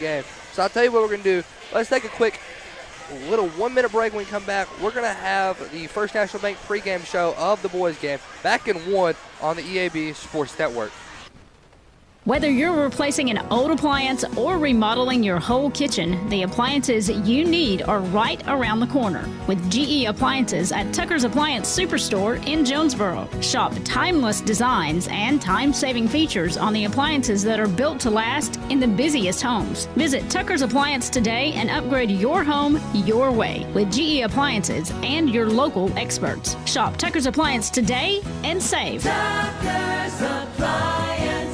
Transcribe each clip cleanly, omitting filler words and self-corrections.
game. So I'll tell you what we're going to do. Let's take a quick little 1-minute break. When we come back, we're going to have the First National Bank pregame show of the boys game back in 1 on the EAB Sports Network. Whether you're replacing an old appliance or remodeling your whole kitchen, the appliances you need are right around the corner. With GE Appliances at Tucker's Appliance Superstore in Jonesboro. Shop timeless designs and time-saving features on the appliances that are built to last in the busiest homes. Visit Tucker's Appliance today and upgrade your home your way with GE Appliances and your local experts. Shop Tucker's Appliance today and save. Tucker's Appliance.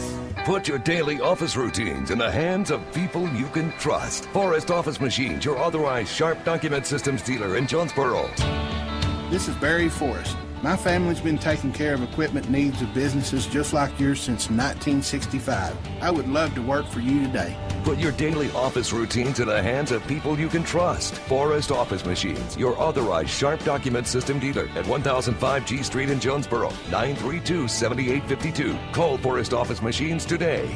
Put your daily office routines in the hands of people you can trust. Forrest Office Machines, your authorized Sharp Document Systems dealer in Jonesboro. This is Barry Forrest. My family's been taking care of equipment needs of businesses just like yours since 1965. I would love to work for you today. Put your daily office routines in the hands of people you can trust. Forrest Office Machines, your authorized Sharp Document System dealer at 1005 G Street in Jonesboro, 932-7852. Call Forrest Office Machines today.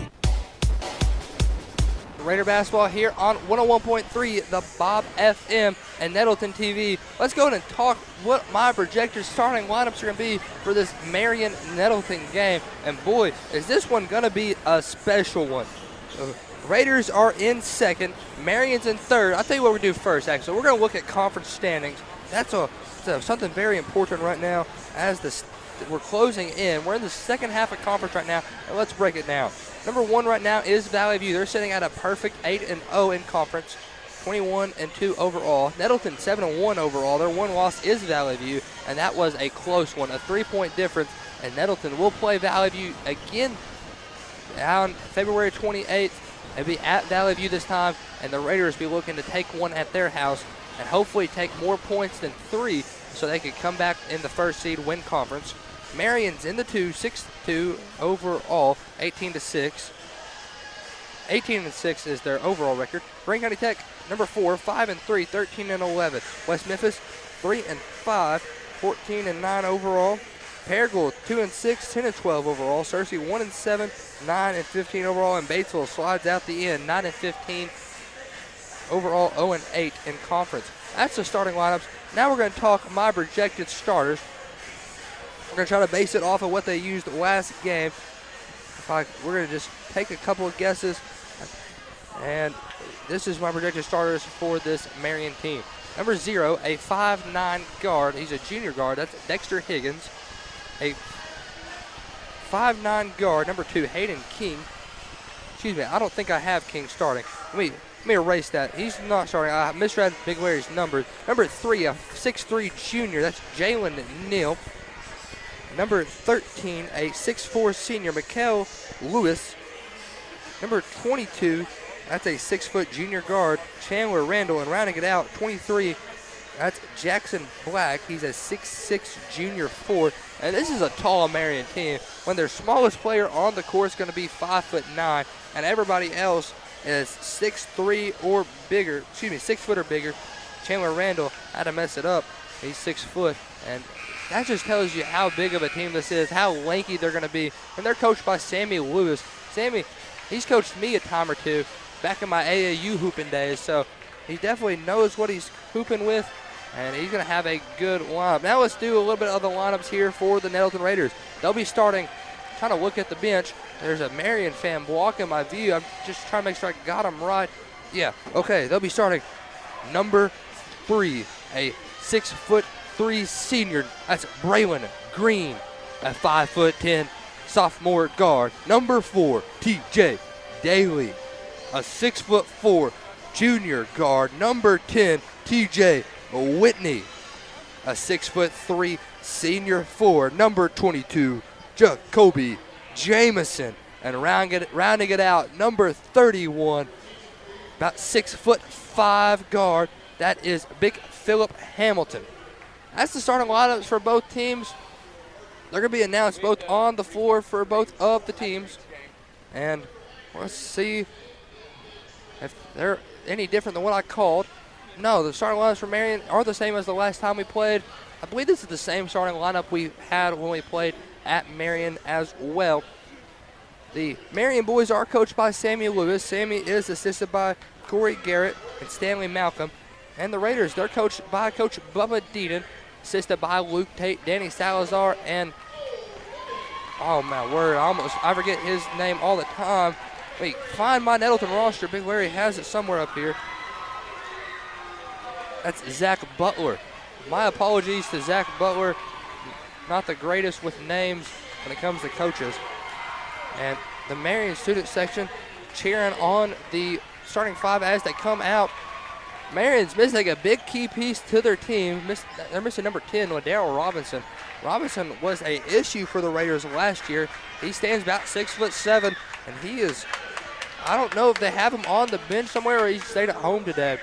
Raider basketball here on 101.3, the Bob FM and Nettleton TV. Let's go ahead and talk what my projected starting lineups are going to be for this Marion Nettleton game. And boy, is this one going to be a special one. Raiders are in second, Marion's in third. I'll tell you what we're going to do first, actually. We're going to look at conference standings. That's something very important right now as we're closing in. We're in the second half of conference right now, and let's break it down. Number 1 right now is Valley View. They're sitting at a perfect 8-0 in conference, 21-2 overall. Nettleton 7-1 overall. Their one loss is Valley View, and that was a close one, a 3-point difference. And Nettleton will play Valley View again on February 28th. They'll be at Valley View this time, and the Raiders will be looking to take one at their house and hopefully take more points than 3 so they could come back in the first seed, win conference. Marion's in the 2, 6-2 overall, 18-6. 18-6 is their overall record. Greene County Tech, number 4, 5-3, 13-11. West Memphis, 3-5, 14-9 overall. Paragould, 2-6, 10-12 overall. Searcy, 1-7, 9-15 overall. And Batesville slides out the end, 9-15 overall, 0-8 in conference. That's the starting lineups. Now we're going to talk my projected starters. We're going to try to base it off of what they used last game. We're going to just take a couple of guesses. And this is my projected starters for this Marion team. Number 0, a 5'9 guard. He's a junior guard. That's Dexter Higgins. A 5'9 guard. Number 2, Hayden King. Excuse me, I don't think I have King starting. Let me erase that. He's not starting. I misread Big Larry's numbers. Number 3, a 6'3 junior. That's Jalen Neal. Number 13, a 6'4 senior, Mikael Lewis. Number 22, that's a 6-foot junior guard, Chandler Randall. And rounding it out, 23, that's Jackson Black. He's a 6'6 junior forward. And this is a tall Marion team when their smallest player on the court is going to be 5'9", and everybody else is 6'3 or bigger. 6 foot or bigger. Chandler Randall had to mess it up. He's 6 foot, and that just tells you how big of a team this is, how lanky they're going to be. And they're coached by Sammy Lewis. Sammy, he's coached me a time or two back in my AAU hooping days, so he definitely knows what he's hooping with, and he's going to have a good lineup. Now let's do a little bit of the lineups here for the Nettleton Raiders. They'll be starting, trying to look at the bench. There's a Marion fan blocking my view. I'm just trying to make sure I got him right. Yeah, okay, they'll be starting number 3, a 6'3" senior. That's Braylon Green, a 5'10" sophomore guard. Number 4, TJ Daly, a 6'4" junior guard. Number 10, TJ Whitney, a 6'3" senior forward. Number 22, Jacoby Jamison. And rounding it out, number 31, about 6'5" guard. That is Big Philip Hamilton. That's the starting lineups for both teams. They're going to be announced both on the floor for both of the teams. And let's see if they're any different than what I called. No, the starting lineups for Marion are the same as the last time we played. I believe this is the same starting lineup we had when we played at Marion as well. The Marion boys are coached by Sammy Lewis. Sammy is assisted by Corey Garrett and Stanley Malcolm. And the Raiders, they're coached by Coach Bubba Deaton, assisted by Luke Tate, Danny Salazar, and oh my word, I forget his name all the time. Wait, find my Nettleton roster. Big Larry has it somewhere up here. That's Zach Butler. My apologies to Zach Butler. Not the greatest with names when it comes to coaches. And the Marion student section cheering on the starting five as they come out. Marion's missing a big key piece to their team. They're missing number 10, Ladaro Robinson. Robinson was an issue for the Raiders last year. He stands about 6'7", and he is, I don't know if they have him on the bench somewhere or he stayed at home today,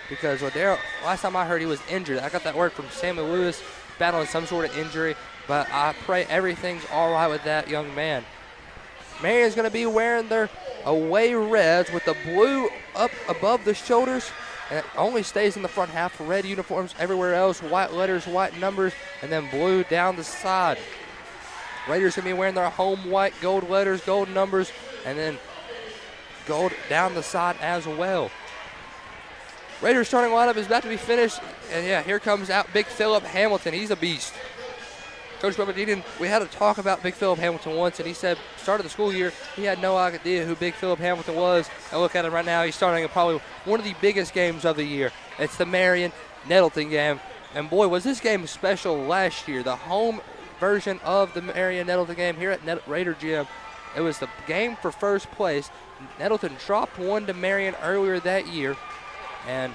because Ladaro, last time I heard, he was injured. I got that word from Sammy Lewis, battling some sort of injury, but I pray everything's all right with that young man. Marion's going to be wearing their away reds with the blue up above the shoulders, and it only stays in the front half. Red uniforms everywhere else, white letters, white numbers, and then blue down the side. Raiders going to be wearing their home white, gold letters, gold numbers, and then gold down the side as well. Raiders starting lineup is about to be finished, and yeah, here comes out Big Philip Hamilton. He's a beast. Coach Bubba Deaton, we had a talk about Big Philip Hamilton once, and he said, start of the school year, he had no idea who Big Philip Hamilton was. And look at him right now. He's starting probably one of the biggest games of the year. It's the Marion Nettleton game. And boy, was this game special last year. The home version of the Marion Nettleton game here at Raider Gym. It was the game for first place. Nettleton dropped one to Marion earlier that year, and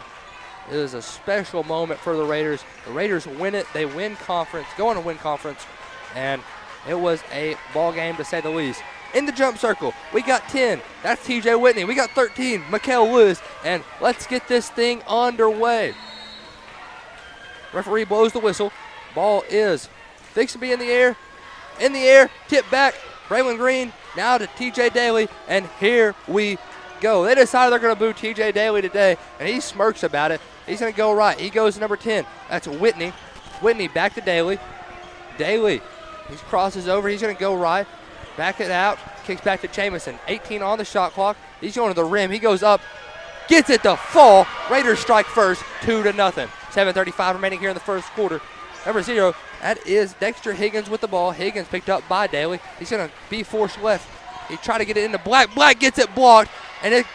it was a special moment for the Raiders. The Raiders win it. They win conference, go on to win conference, and it was a ball game to say the least. In the jump circle, we got 10. That's TJ Whitney. We got 13, Mikael Lewis, and let's get this thing underway. Referee blows the whistle. Ball is fixed to be in the air, tip back. Braylon Green now to TJ Daly, and here we go. They decided they're going to boo TJ Daly today, and he smirks about it. He's going to go right. He goes to number 10. That's Whitney. Whitney back to Daly. Daly, he crosses over. He's going to go right. Back it out. Kicks back to Jamison. 18 on the shot clock. He's going to the rim. He goes up. Gets it to fall. Raiders strike first, 2-0. 7:35 remaining here in the first quarter. Number 0, that is Dexter Higgins with the ball. Higgins picked up by Daly. He's going to be forced left. He tried to get it into Black. Black gets it blocked, and it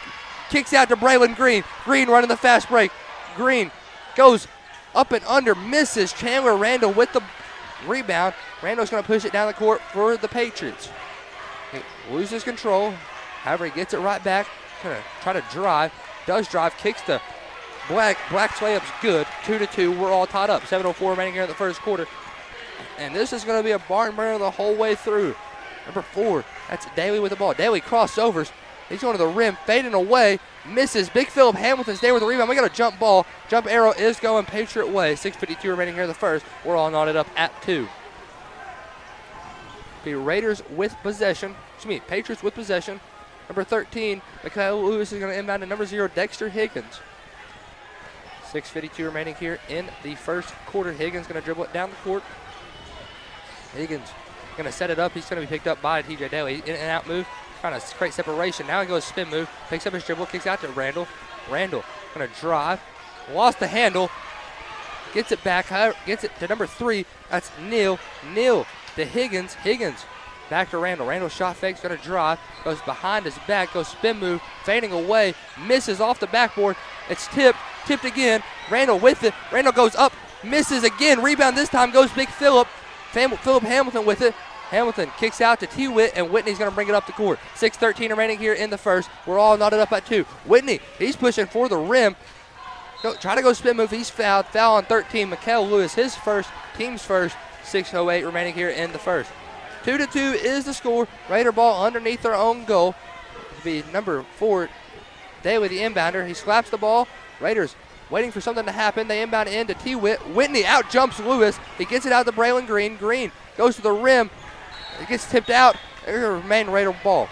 kicks out to Braylon Green. Green running the fast break. Green goes up and under, misses. Chandler Randall with the rebound. Randall's going to push it down the court for the Patriots. He loses control. However, he gets it right back. Going to try to drive. Does drive. Kicks to Black. Black's layup's good. 2-2. We're all tied up. 7:04 remaining here in the first quarter. And this is going to be a barn burner the whole way through. Number 4, that's Daly with the ball. Daly crossovers. He's going to the rim, fading away, misses. Big Philip Hamilton's there with the rebound. We got a jump ball. Jump arrow is going Patriot way. 6:52 remaining here in the first. We're all knotted up at 2. The Raiders with possession. Patriots with possession. Number 13, Mikael Lewis is going to inbound to number 0, Dexter Higgins. 6:52 remaining here in the first quarter. Higgins going to dribble it down the court. Higgins going to set it up. He's going to be picked up by TJ Daly. In and out move. Trying to create separation. Now he goes spin move. Picks up his dribble. Kicks out to Randall. Randall going to drive. Lost the handle. Gets it back. Gets it to number 3. That's Neal. Neal to Higgins. Higgins back to Randall. Randall shot fakes. Going to drive. Goes behind his back. Goes spin move. Fading away. Misses off the backboard. It's tipped. Tipped again. Randall with it. Randall goes up. Misses again. Rebound this time goes Big Philip. Philip Hamilton with it. Hamilton kicks out to T-Witt, and Whitney's going to bring it up the court. 6:13 remaining here in the first. We're all knotted up at 2. Whitney, he's pushing for the rim. Try to go spin move. He's fouled. Foul on 13. Mikael Lewis, his first, team's first. 6:08 remaining here in the first. 2-2 is the score. Raider ball underneath their own goal. It'll be number 4, Daly, the inbounder. He slaps the ball. Raiders waiting for something to happen. They inbound in to T-Witt. Whitney out jumps Lewis. He gets it out to Braylon Green. Green goes to the rim. It gets tipped out. There's a remain Raider ball.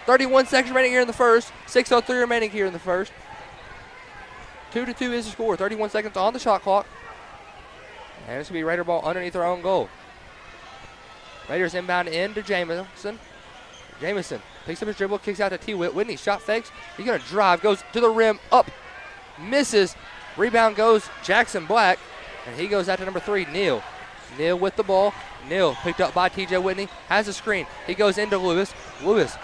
31 seconds remaining here in the first. 6:03 remaining here in the first. 2-2 is the score. 31 seconds on the shot clock. And it's going to be Raider ball underneath their own goal. Raiders inbound in to Jamison. Jamison picks up his dribble, kicks out to T-Whit. Whitney shot fakes. He's going to drive, goes to the rim, up, misses. Rebound goes Jackson Black, and he goes out to number 3, Neal. Neal with the ball. Neal picked up by TJ Whitney, has a screen. He goes into Lewis. Lewis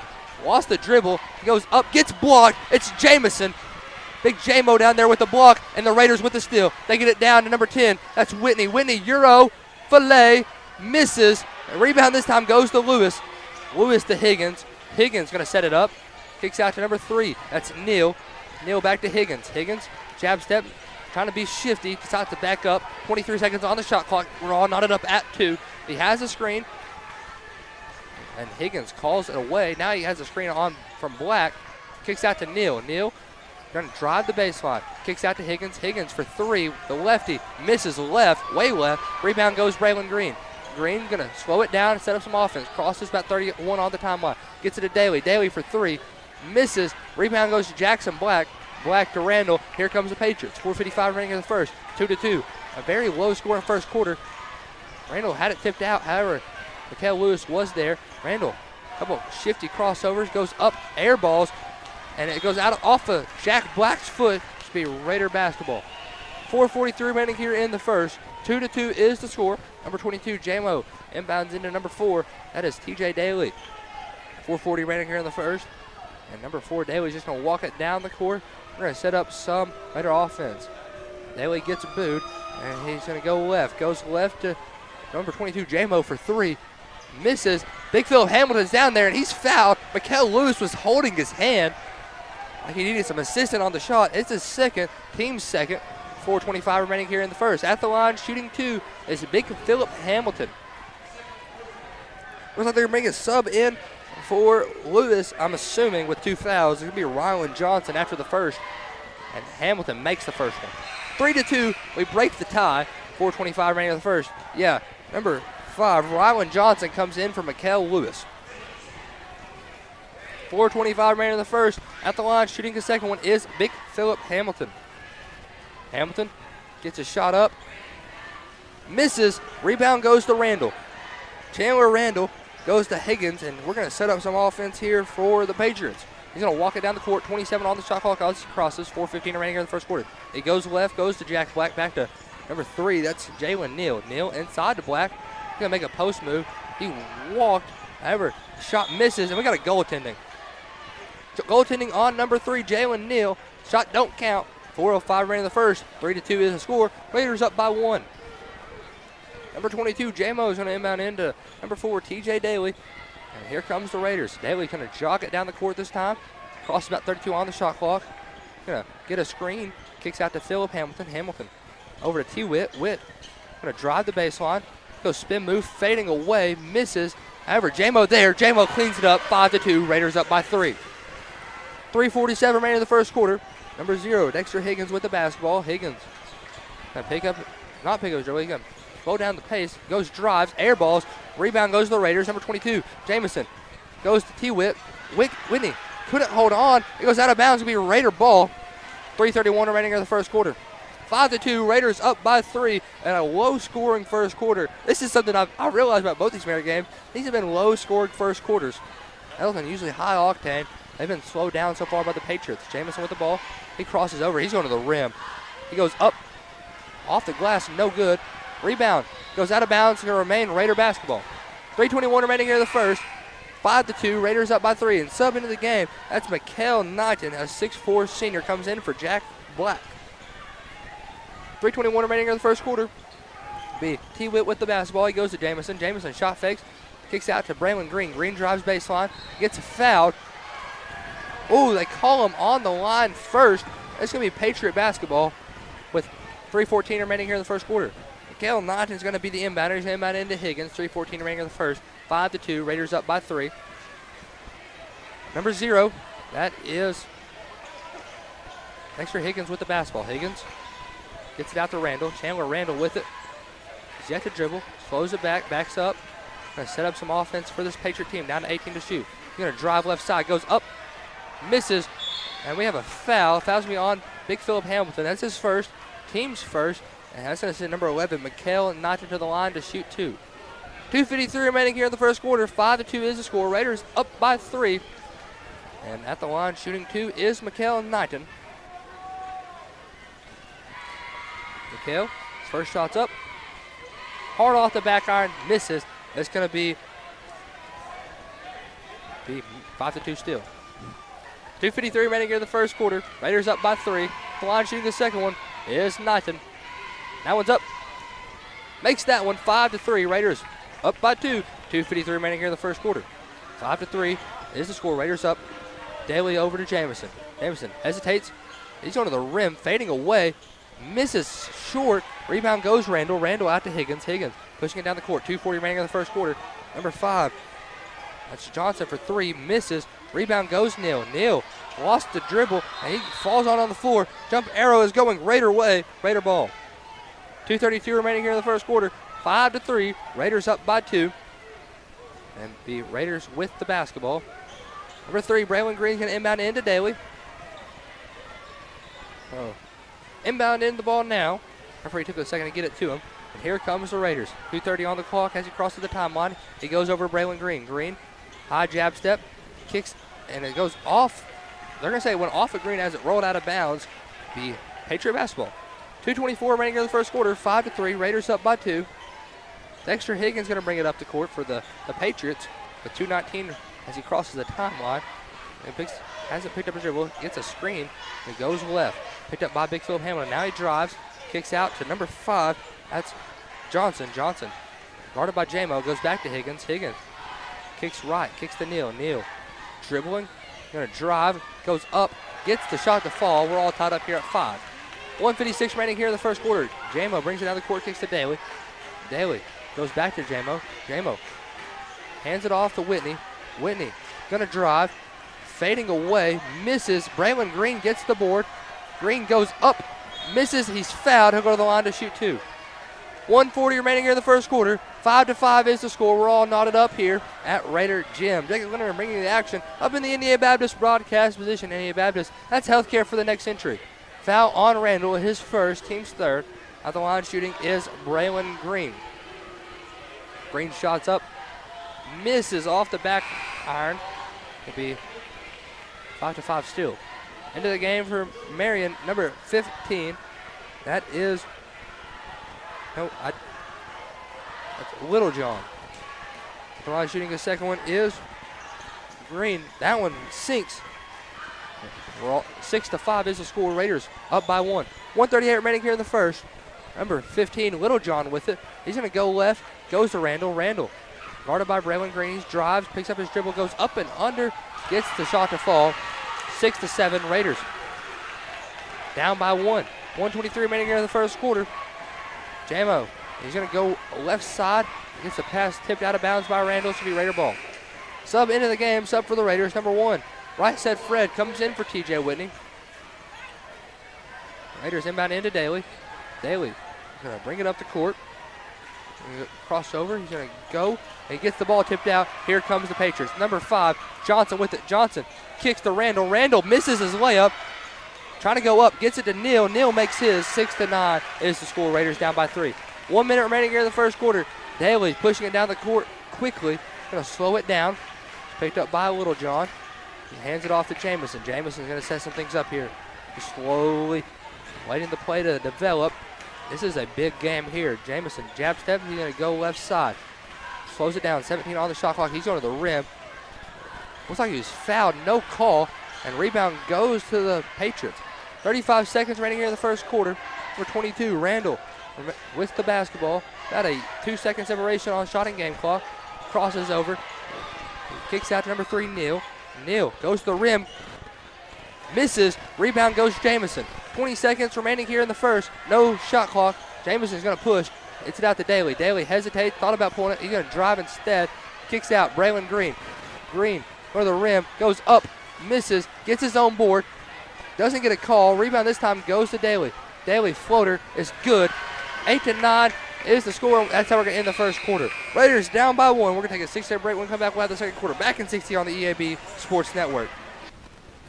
lost the dribble. He goes up, gets blocked. It's Jamison. Big J-Mo down there with the block, and the Raiders with the steal. They get it down to number 10. That's Whitney. Whitney, Euro, fillet, misses. The rebound this time goes to Lewis. Lewis to Higgins. Higgins going to set it up. Kicks out to number 3. That's Neal. Neal back to Higgins. Higgins, jab step, trying to be shifty. Decides to back up. 23 seconds on the shot clock. We're all knotted up at 2. He has a screen. And Higgins calls it away. Now he has a screen on from Black. Kicks out to Neal. Neal going to drive the baseline. Kicks out to Higgins. Higgins for 3. The lefty misses left, way left. Rebound goes Braylon Green. Green going to slow it down and set up some offense. Crosses about 31 on the timeline. Gets it to Daly. Daly for 3. Misses. Rebound goes to Jackson Black. Black to Randall. Here comes the Patriots. 4:55 remaining in the first. 2-2. A very low scoring first quarter. Randall had it tipped out. However, Mikael Lewis was there. Randall, a couple shifty crossovers. Goes up, air balls. And it goes out off of Jack Black's foot to be Raider basketball. 4:43 remaining here in the first. 2-2 is the score. Number 22, J-Mo, inbounds into number 4. That is TJ Daly. 4:40 remaining here in the first. And number 4, Daly's just going to walk it down the court. We're going to set up some Raider offense. Daly gets booed, and he's going to go left. Goes left to number 22, J-Mo for 3. Misses. Big Philip Hamilton's down there, and he's fouled. Mikael Lewis was holding his hand. Like he needed some assistance on the shot. It's his second, team's second. 4:25 remaining here in the first. At the line, shooting 2 is Big Philip Hamilton. Looks like they're making a sub in for Lewis, I'm assuming, with 2 fouls. It's going to be Rylan Johnson after the first. And Hamilton makes the first one. 3-2, we break the tie. 4:25 remaining in the first. Yeah, number 5, Rylan Johnson comes in for Mikael Lewis. 4:25 remaining in the first. At the line, shooting the second one is Big Philip Hamilton. Hamilton gets a shot up. Misses. Rebound goes to Randall. Chandler Randall goes to Higgins, and we're going to set up some offense here for the Patriots. He's going to walk it down the court. 27 on the shot clock. As he crosses. 4:15 remaining in the first quarter. He goes left, goes to Jack Black, back to number 3. That's Jalen Neal. Neal inside to Black. He's going to make a post move. He walked. However, shot misses, and we got a goaltending. Goaltending on number 3, Jalen Neal. Shot don't count. 4:05 remaining in the first. 3-2 is the score. Raiders up by 1. Number 22, J-Mo is going to inbound into number 4, TJ Daly. And here comes the Raiders. Daly going to jog it down the court this time. Crosses about 32 on the shot clock. Going to get a screen. Kicks out to Philip Hamilton. Hamilton over to T-Whit. Whit going to drive the baseline. Goes spin move, fading away. Misses. However, J-Mo there. J-Mo cleans it up. 5-2. Raiders up by 3. 3:47 remaining in the first quarter. Number 0, Dexter Higgins with the basketball. Higgins going to not pick up his dribble. He's going to slow down the pace. Goes drives, air balls. Rebound goes to the Raiders. Number 22, Jamison goes to T-Whit. Whitney couldn't hold on. It goes out of bounds. It'll be a Raider ball. 3:31 remaining in the first quarter. 5-2, Raiders up by 3 and a low-scoring first quarter. This is something I realized about both these Marion games. These have been low-scoring first quarters. Elton usually high octane. They've been slowed down so far by the Patriots. Jamison with the ball. He crosses over. He's going to the rim. He goes up off the glass. No good. Rebound. Goes out of bounds. Going to remain Raider basketball. 3:21 remaining here in the first. 5-2. Raiders up by 3. And sub into the game, that's Mikael Knighton, a 6'4 senior, comes in for Jack Black. 3:21 remaining in the first quarter. Be T-Whit with the basketball. He goes to Jamison. Jamison shot fakes. Kicks out to Braylon Green. Green drives baseline. Gets fouled. Oh, they call him on the line first. It's going to be Patriot basketball with 3:14 remaining here in the first quarter. Mikael Knighton is going to be the inbounder. He's inbound into Higgins. 3:14 remaining in the first. 5-2. Raiders up by 3. Number 0, that is Dexter Higgins with the basketball. Higgins gets it out to Randall. Chandler Randall with it. He's yet to dribble. Slows it back. Backs up. Going to set up some offense for this Patriot team. Down to 18 to shoot. He's going to drive left side. Goes up. Misses, and we have a foul. Foul's going to be on Big Philip Hamilton. That's his first, team's first, and that's going to send number 11, Mikael Knighton, to the line to shoot 2. 2:53 remaining here in the first quarter. 5-2 is the score. Raiders up by 3. And at the line shooting 2 is Mikhail Knighton. Mikhail, first shot's up. Hard off the back iron, misses. It's going to be 5-2 still. 2:53 remaining here in the first quarter. Raiders up by 3. The line shooting the second one is Knighton. That one's up. Makes that one 5-3. Raiders up by 2. 2:53 remaining here in the first quarter. 5-3 is the score. Raiders up. Daly over to Jamison. Jamison hesitates. He's going to the rim, fading away. Misses short. Rebound goes Randall. Randall out to Higgins. Higgins pushing it down the court. 2:40 remaining in the first quarter. Number 5. That's Johnson for 3. Misses. Rebound goes Neal. Neal lost the dribble, and he falls on the floor. Jump arrow is going Raider way. Raider ball. 2:32 remaining here in the first quarter. 5-3. Raiders up by 2. And the Raiders with the basketball. Number 3, Braylon Green's going to inbound into Daly. Inbound in the ball now. Referee took a second to get it to him. And here comes the Raiders. 2:30 on the clock as he crosses the timeline. He goes over to Braylon Green. Green, high jab step, kicks, and it goes off. They're going to say it went off of Green as it rolled out of bounds. The Patriot basketball. 2:24 remaining in the first quarter. 5-3. Raiders up by 2. Dexter Higgins going to bring it up the court for the Patriots with 2:19 as he crosses the timeline. And hasn't picked up a dribble. Gets a screen. And goes left. Picked up by Big Philip Hamilton. Now he drives. Kicks out to number 5. That's Johnson. Johnson guarded by J-Mo. Goes back to Higgins. Higgins kicks right. Kicks to Neal. Neal dribbling. Going to drive. Goes up. Gets the shot to fall. We're all tied up here at 5. 1:56 remaining here in the first quarter. J-Mo brings it down the court. Kicks to Daly. Daly goes back to J-Mo. J-Mo hands it off to Whitney. Whitney going to drive. Fading away. Misses. Braylon Green gets the board. Green goes up. Misses. He's fouled. He'll go to the line to shoot 2. 1:40 remaining here in the first quarter. 5-5 is the score. We're all knotted up here at Raider Gym. Jacob Leonard bringing the action up in the Indiana Baptist broadcast position. Indiana Baptist, that's healthcare for the next century. Foul on Randall, his first, team's third. At the line shooting is Braylon Green. Green shots up. Misses off the back iron. It'll be 5-5 still. Into the game for Marion, number 15. That is, that's Littlejohn. The line shooting the second one is Green. That one sinks. 6-5 is the score. Raiders up by 1. 1:38 remaining here in the first. Number 15, Littlejohn with it. He's going to go left. Goes to Randall. Randall guarded by Braylon Green. He drives, picks up his dribble, goes up and under, gets the shot to fall. 6-7 Raiders. Down by 1. 1:23 remaining here in the first quarter. J-Mo, he's going to go left side. Gets a pass tipped out of bounds by Randall. Should be Raider ball. Sub into the game. Sub for the Raiders. Number 1. Right side Fred comes in for T.J. Whitney. Raiders inbound into Daly. Daly going to bring it up the court. Crossover. He's going to go. He gets the ball tipped out. Here comes the Patriots. Number 5, Johnson with it. Johnson kicks to Randall. Randall misses his layup. Trying to go up. Gets it to Neal. Neal makes his. 6-9 is the score. Raiders down by 3. 1 minute remaining here in the first quarter. Daly pushing it down the court quickly. Going to slow it down. Picked up by Littlejohn. He hands it off to Jamison. Jamison's going to set some things up here. Just slowly waiting the play to develop. This is a big game here. Jamison jab step. He's going to go left side. Slows it down. 17 on the shot clock. He's going to the rim. Looks like he was fouled. No call. And rebound goes to the Patriots. 35 seconds remaining here in the first quarter. For 22, Randall with the basketball. Got a 2-second separation on shot and game clock. Crosses over. Kicks out to number 3, Neal. Neal goes to the rim. Misses. Rebound goes to Jamison. 20 seconds remaining here in the first. No shot clock. Jamison's going to push. It's it out to Daly. Daly hesitates. Thought about pulling it. He's going to drive instead. Kicks out. Braylon Green. Green go to the rim. Goes up. Misses. Gets his own board. Doesn't get a call. Rebound this time goes to Daly. Daly floater is good. 8-9 is the score. That's how we're going to end the first quarter. Raiders down by 1. We're going to take a 6-second break. When we come back, we'll have the second quarter back in 60 on the EAB Sports Network.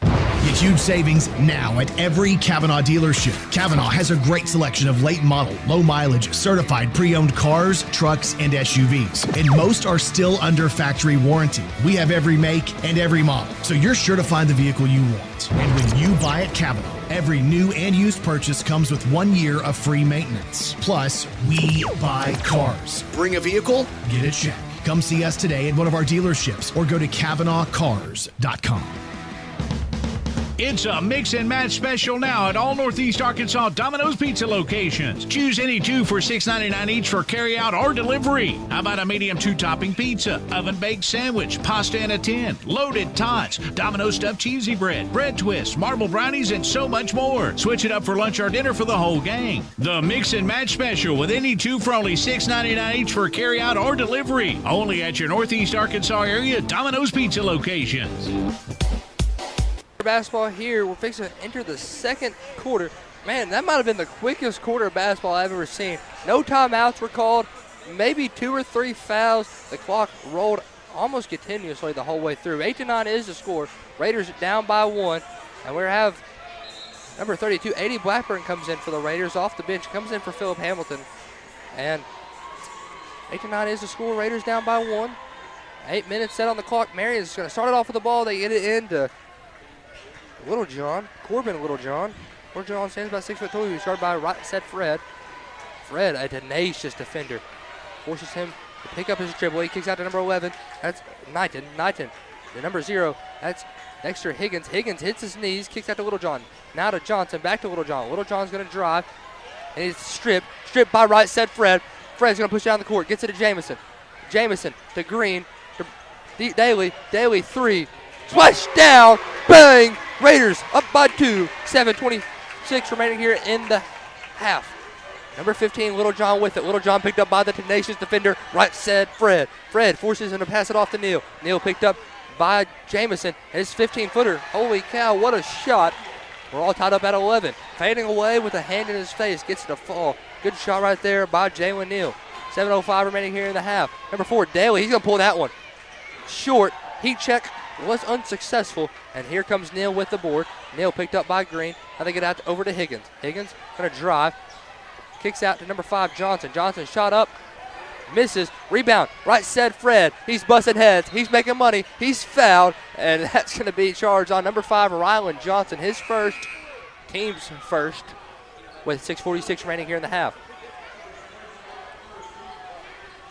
You Huge savings now at every Kavanaugh dealership. Kavanaugh has a great selection of late model, low mileage, certified pre-owned cars, trucks, and SUVs. And most are still under factory warranty. We have every make and every model, so you're sure to find the vehicle you want. And when you buy at Kavanaugh, every new and used purchase comes with 1 year of free maintenance. Plus, we buy cars. Bring a vehicle, get a check. Come see us today at one of our dealerships or go to CavanaughCars.com. It's a mix and match special now at all Northeast Arkansas Domino's Pizza locations. Choose any two for $6.99 each for carryout or delivery. How about a medium 2-topping pizza, oven-baked sandwich, pasta in a tin, loaded tots, Domino's stuffed cheesy bread, bread twists, marble brownies, and so much more. Switch it up for lunch or dinner for the whole gang. The mix and match special with any two for only $6.99 each for carryout or delivery. Only at your Northeast Arkansas area Domino's Pizza locations. Basketball here. We're fixing to enter the second quarter. Man, that might have been the quickest quarter of basketball I've ever seen. No timeouts were called, maybe 2 or 3 fouls. The clock rolled almost continuously the whole way through. 8-9 is the score. Raiders down by 1, and we have number 32, 80 Blackburn comes in for the Raiders off the bench, comes in for Philip Hamilton, and 8-9 is the score. Raiders down by 1. 8 minutes set on the clock. Marion's going to start it off with the ball. They get it into Little John, Corbin Little John. Little John stands about 6'2". He's guarded by right side Fred. Fred, a tenacious defender, forces him to pick up his dribble. He kicks out to number 11. That's Knighton. Knighton, the number 0. That's next to Higgins. Higgins hits his knees, kicks out to Little John. Now to Johnson, back to Little John. Little John's going to drive, and he's stripped by right side Fred. Fred's going to push down the court, gets it to Jamison. Jamison to Green, to Daly. Daly 3. Splash down, bang! Raiders up by 2. 7:26 remaining here in the half. Number 15, Little John with it. Little John picked up by the tenacious defender, right side Fred. Fred forces him to pass it off to Neal. Neal picked up by Jamison, and his 15-footer. Holy cow, what a shot. We're all tied up at 11. Fading away with a hand in his face, gets it to fall. Good shot right there by Jalen Neal. 7:05 remaining here in the half. Number 4, Daly, he's going to pull that one. Short, heat check was unsuccessful, and here comes Neal with the board. Neal picked up by Green. Now they get out over to Higgins. Higgins going to drive. Kicks out to number 5, Johnson. Johnson shot up. Misses. Rebound. Right side Fred. He's busting heads. He's making money. He's fouled, and that's going to be charged on number 5, Rylan Johnson. His first, team's first, with 6:46 remaining here in the half.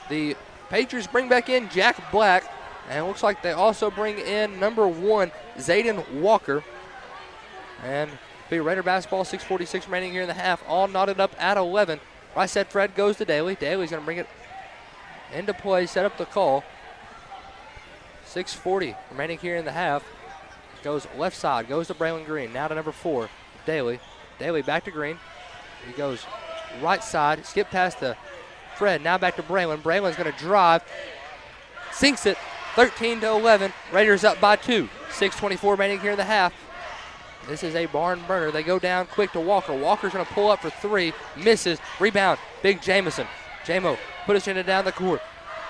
The Patriots bring back in Jack Black. And it looks like they also bring in number 1, Zayden Walker. And be Raider basketball, 6:46 remaining here in the half. All knotted up at 11. Right side Fred goes to Daly. Daly's going to bring it into play, set up the call. 6:40 remaining here in the half. Goes left side, goes to Braylon Green. Now to number 4, Daly. Daly back to Green. He goes right side, skip past the Fred. Now back to Braylon. Braylon's going to drive. Sinks it. 13-11. Raiders up by 2. 6:24 remaining here in the half. This is a barn burner. They go down quick to Walker. Walker's going to pull up for 3. Misses. Rebound. Big Jamison. Jamo pushes it down the court.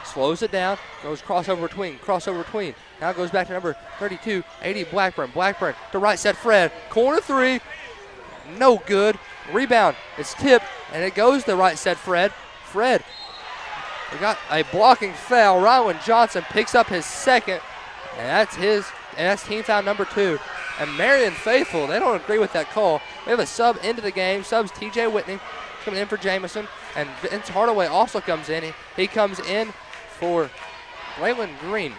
Slows it down. Goes crossover between. Crossover between. Now goes back to number 32, 80 Blackburn. Blackburn to right side Fred. Corner 3. No good. Rebound. It's tipped, and it goes to right side Fred. Fred. We got a blocking foul. Rylan Johnson picks up his second, and that's team foul number 2. And Marion faithful, they don't agree with that call. We have a sub into the game. Subs TJ Whitney coming in for Jamison, and Vince Hardaway also comes in. He comes in for Waylon Green.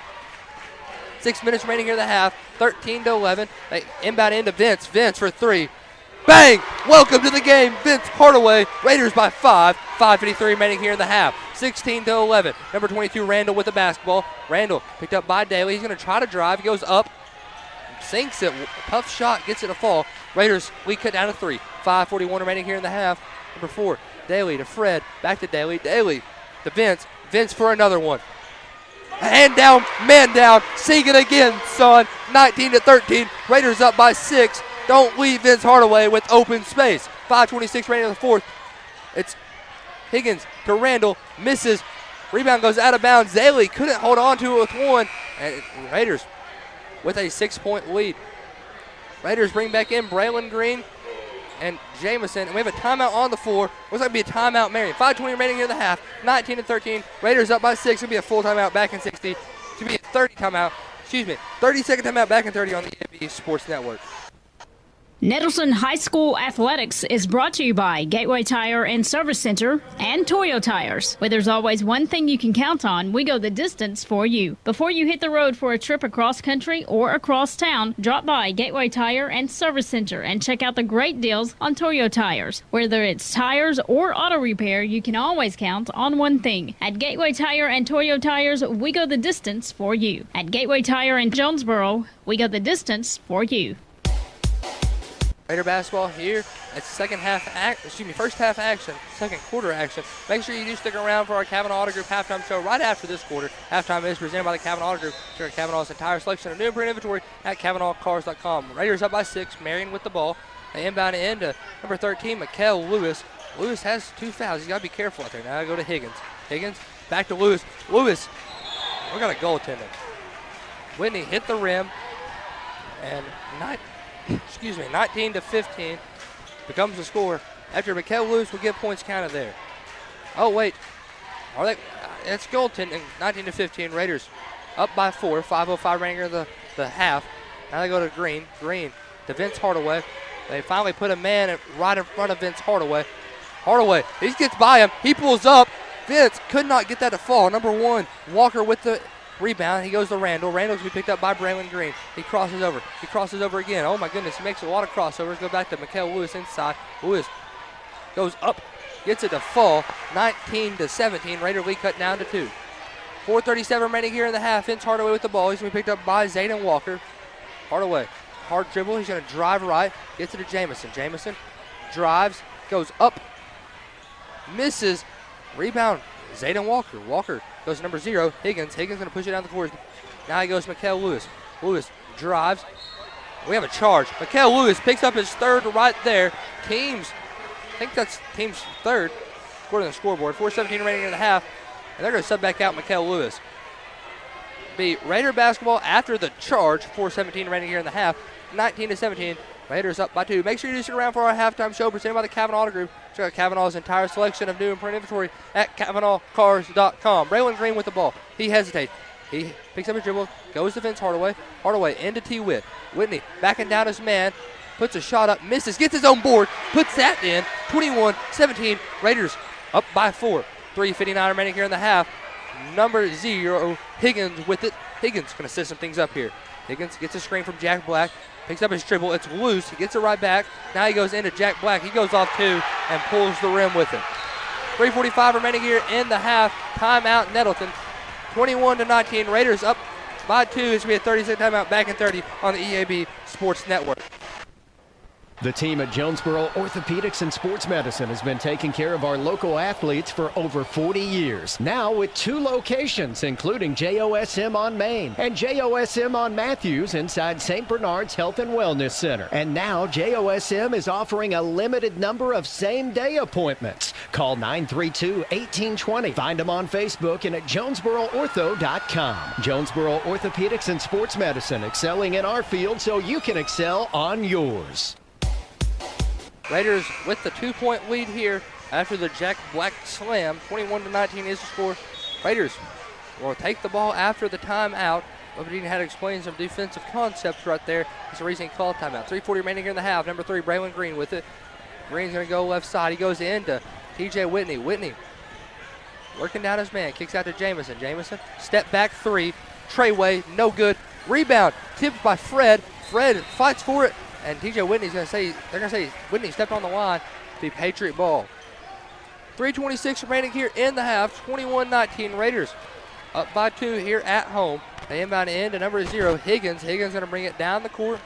6 minutes remaining here in the half. 13-11. They inbound into Vince. Vince for 3. Bang! Welcome to the game, Vince Hardaway. Raiders by 5. 5:53 remaining here in the half. 16-11. Number 22, Randall with the basketball. Randall picked up by Daly. He's going to try to drive. He goes up, sinks it. Tough shot, gets it to fall. Raiders, we cut down to 3. 5:41 remaining here in the half. Number 4, Daly to Fred. Back to Daly. Daly to Vince. Vince for another one. Hand down, man down. Sing it again, son. 19-13. Raiders up by 6. Don't leave Vince Hardaway with open space. 5:26 remaining in the fourth. It's Higgins to Randall. Misses. Rebound goes out of bounds. Daly couldn't hold on to it with 1. And Raiders with a 6-point lead. Raiders bring back in Braylon Green and Jamison. And we have a timeout on the floor. Looks like it'll be a timeout, Marion. 5:20 remaining here in the half. 19-13. Raiders up by 6. It'll be a full timeout back in 60. Should be a 30 timeout. 30-second timeout back in 30 on the EAB Sports Network. Nettleton High School Athletics is brought to you by Gateway Tire and Service Center and Toyo Tires. Where there's always one thing you can count on, we go the distance for you. Before you hit the road for a trip across country or across town, drop by Gateway Tire and Service Center and check out the great deals on Toyo Tires. Whether it's tires or auto repair, you can always count on one thing. At Gateway Tire and Toyo Tires, we go the distance for you. At Gateway Tire in Jonesboro, we go the distance for you. Raider basketball here at first half action, second quarter action. Make sure you do stick around for our Kavanaugh Auto Group halftime show right after this quarter. Halftime is presented by the Kavanaugh Auto Group. Check out Kavanaugh's entire selection of new and print inventory at KavanaughCars.com. Raiders up by 6. Marion with the ball. They inbound it into number 13, Mikael Lewis. Lewis has 2 fouls. He's got to be careful out there. Now I go to Higgins. Higgins back to Lewis. Lewis, we got a goaltender. Whitney hit the rim, and 19-15 becomes the score after Mikael Lewis will get points counted there. Oh, wait. Are they? It's goaltending. 19-15. Raiders up by 4. 5:05 remaining in the half. Now they go to Green. Green to Vince Hardaway. They finally put a man right in front of Vince Hardaway. Hardaway, he gets by him. He pulls up. Vince could not get that to fall. Number 1, Walker with the rebound. He goes to Randall. Randall's going to be picked up by Braylon Green. He crosses over. He crosses over again. Oh, my goodness. He makes a lot of crossovers. Go back to Mikael Lewis inside. Lewis goes up. Gets it to fall. 19-17. Raider lead cut down to 2. 4:37 remaining here in the half. Vince Hardaway with the ball. He's going to be picked up by Zayden Walker. Hardaway. Hard dribble. He's going to drive right. Gets it to Jamison. Jamison drives. Goes up. Misses. Rebound. Zayden Walker. Walker goes to number 0, Higgins. Higgins going to push it down the court. Now he goes to Mikael Lewis. Lewis drives. We have a charge. Mikael Lewis picks up his 3rd right there. I think that's team's 3rd. According to the scoreboard. 4:17 remaining in the half. And they're going to sub back out Mikael Lewis. Be Raider basketball after the charge. 4:17 remaining here in the half. 19-17. Raiders up by 2. Make sure you stick around for our halftime show presented by the Kavanaugh Auto Group. Check out Kavanaugh's entire selection of new and print inventory at KavanaughCars.com. Braylon Green with the ball. He hesitates. He picks up a dribble, goes to Vince Hardaway. Hardaway into T. Witt. Whitney backing down his man, puts a shot up, misses, gets his own board, puts that in. 21-17. Raiders up by 4. 3:59 remaining here in the half. Number 0, Higgins with it. Higgins going to set some things up here. Higgins gets a screen from Jack Black. Picks up his dribble. It's loose. He gets it right back. Now he goes into Jack Black. He goes off 2 and pulls the rim with it. 3:45 remaining here in the half. Timeout Nettleton. 21-19. Raiders up by 2. It's going to be a 30-second timeout back in 30 on the EAB Sports Network. The team at Jonesboro Orthopedics and Sports Medicine has been taking care of our local athletes for over 40 years. Now with 2 locations, including JOSM on Main and JOSM on Matthews inside St. Bernard's Health and Wellness Center. And now JOSM is offering a limited number of same-day appointments. Call 932-1820. Find them on Facebook and at JonesboroOrtho.com. Jonesboro Orthopedics and Sports Medicine, excelling in our field so you can excel on yours. Raiders with the 2-point lead here after the Jack Black slam. 21-19 is the score. Raiders will take the ball after the timeout. Dean had to explain some defensive concepts right there. That's the reason he called timeout. 3:40 remaining here in the half. Number 3, Braylon Green with it. Green's going to go left side. He goes into TJ Whitney. Whitney working down his man. Kicks out to Jamison. Jamison, step back 3. Treyway, no good. Rebound, tipped by Fred. Fred fights for it. And TJ Whitney's going to say, they're going to say Whitney stepped on the line to be Patriot ball. 3:26 remaining here in the half. 21-19 Raiders up by 2 here at home. They inbound in to number 0, Higgins. Higgins going to bring it down the court.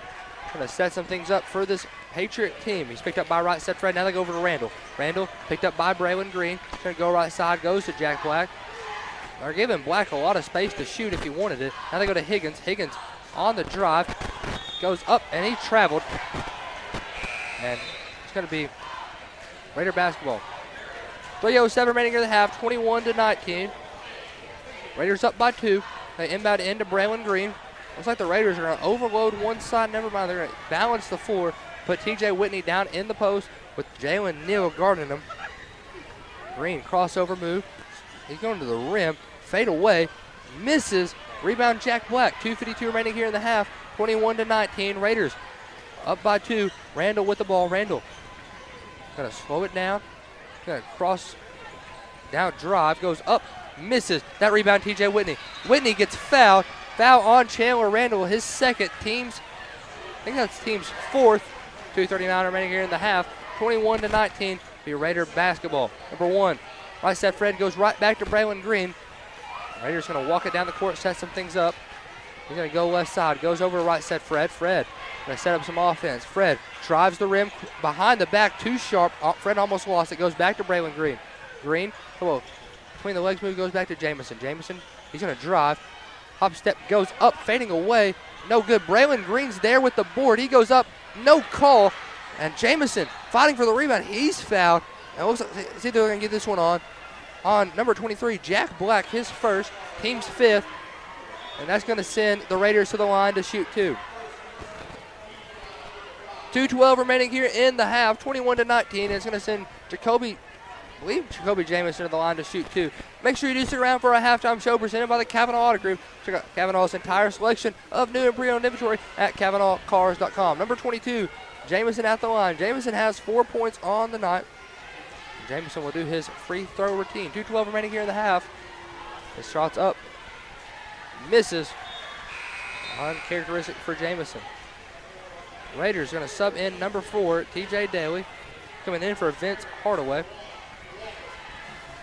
Going to set some things up for this Patriot team. He's picked up by right side Fred. Now they go over to Randall. Randall picked up by Braylon Green. Going to go right side, goes to Jack Black. They're giving Black a lot of space to shoot if he wanted it. Now they go to Higgins. Higgins on the drive. Goes up and he traveled. And it's going to be Raider basketball. 3:07 remaining in the half, 21-19. Raiders up by 2. They inbound into Braylon Green. Looks like the Raiders are going to overload one side. Never mind, they're going to balance the floor, put T.J. Whitney down in the post with Jalen Neal guarding him. Green crossover move. He's going to the rim. Fade away. Misses. Rebound Jack Black. 2:52 remaining here in the half. 21-19. Raiders up by 2. Randall with the ball. Randall going to slow it down. Going to cross down drive. Goes up. Misses. That rebound T.J. Whitney. Whitney gets fouled. Foul on Chandler Randall, his second. I think that's team's fourth. 2:39 remaining here in the half. 21-19. Be Raider basketball. Number 1. Right side Fred goes right back to Braylon Green. Raiders going to walk it down the court, set some things up. He's going to go left side. Goes over to right side Fred. Fred going to set up some offense. Fred drives the rim behind the back, too sharp. Fred almost lost it. Goes back to Braylon Green. Green, hello. Between the legs move, goes back to Jamison. Jamison, he's going to drive. Hop step goes up, fading away. No good. Braylon Green's there with the board. He goes up, no call. And Jamison fighting for the rebound. He's fouled. And it looks like see if they're going to get this one on number 23, Jack Black, his first, team's fifth. And that's going to send the Raiders to the line to shoot 2. 2:12 remaining here in the half, 21-19. It's going to send Jacoby Jamison to the line to shoot 2. Make sure you do stick around for a halftime show presented by the Kavanaugh Auto Group. Check out Kavanaugh's entire selection of new and pre-owned inventory at KavanaughCars.com. Number 22, Jamison at the line. Jamison has 4 points on the night. Jamison will do his free throw routine. 2:12 remaining here in the half. His shot's up. Misses. Uncharacteristic for Jamison. Raiders going to sub in number 4, TJ Daly. Coming in for Vince Hardaway.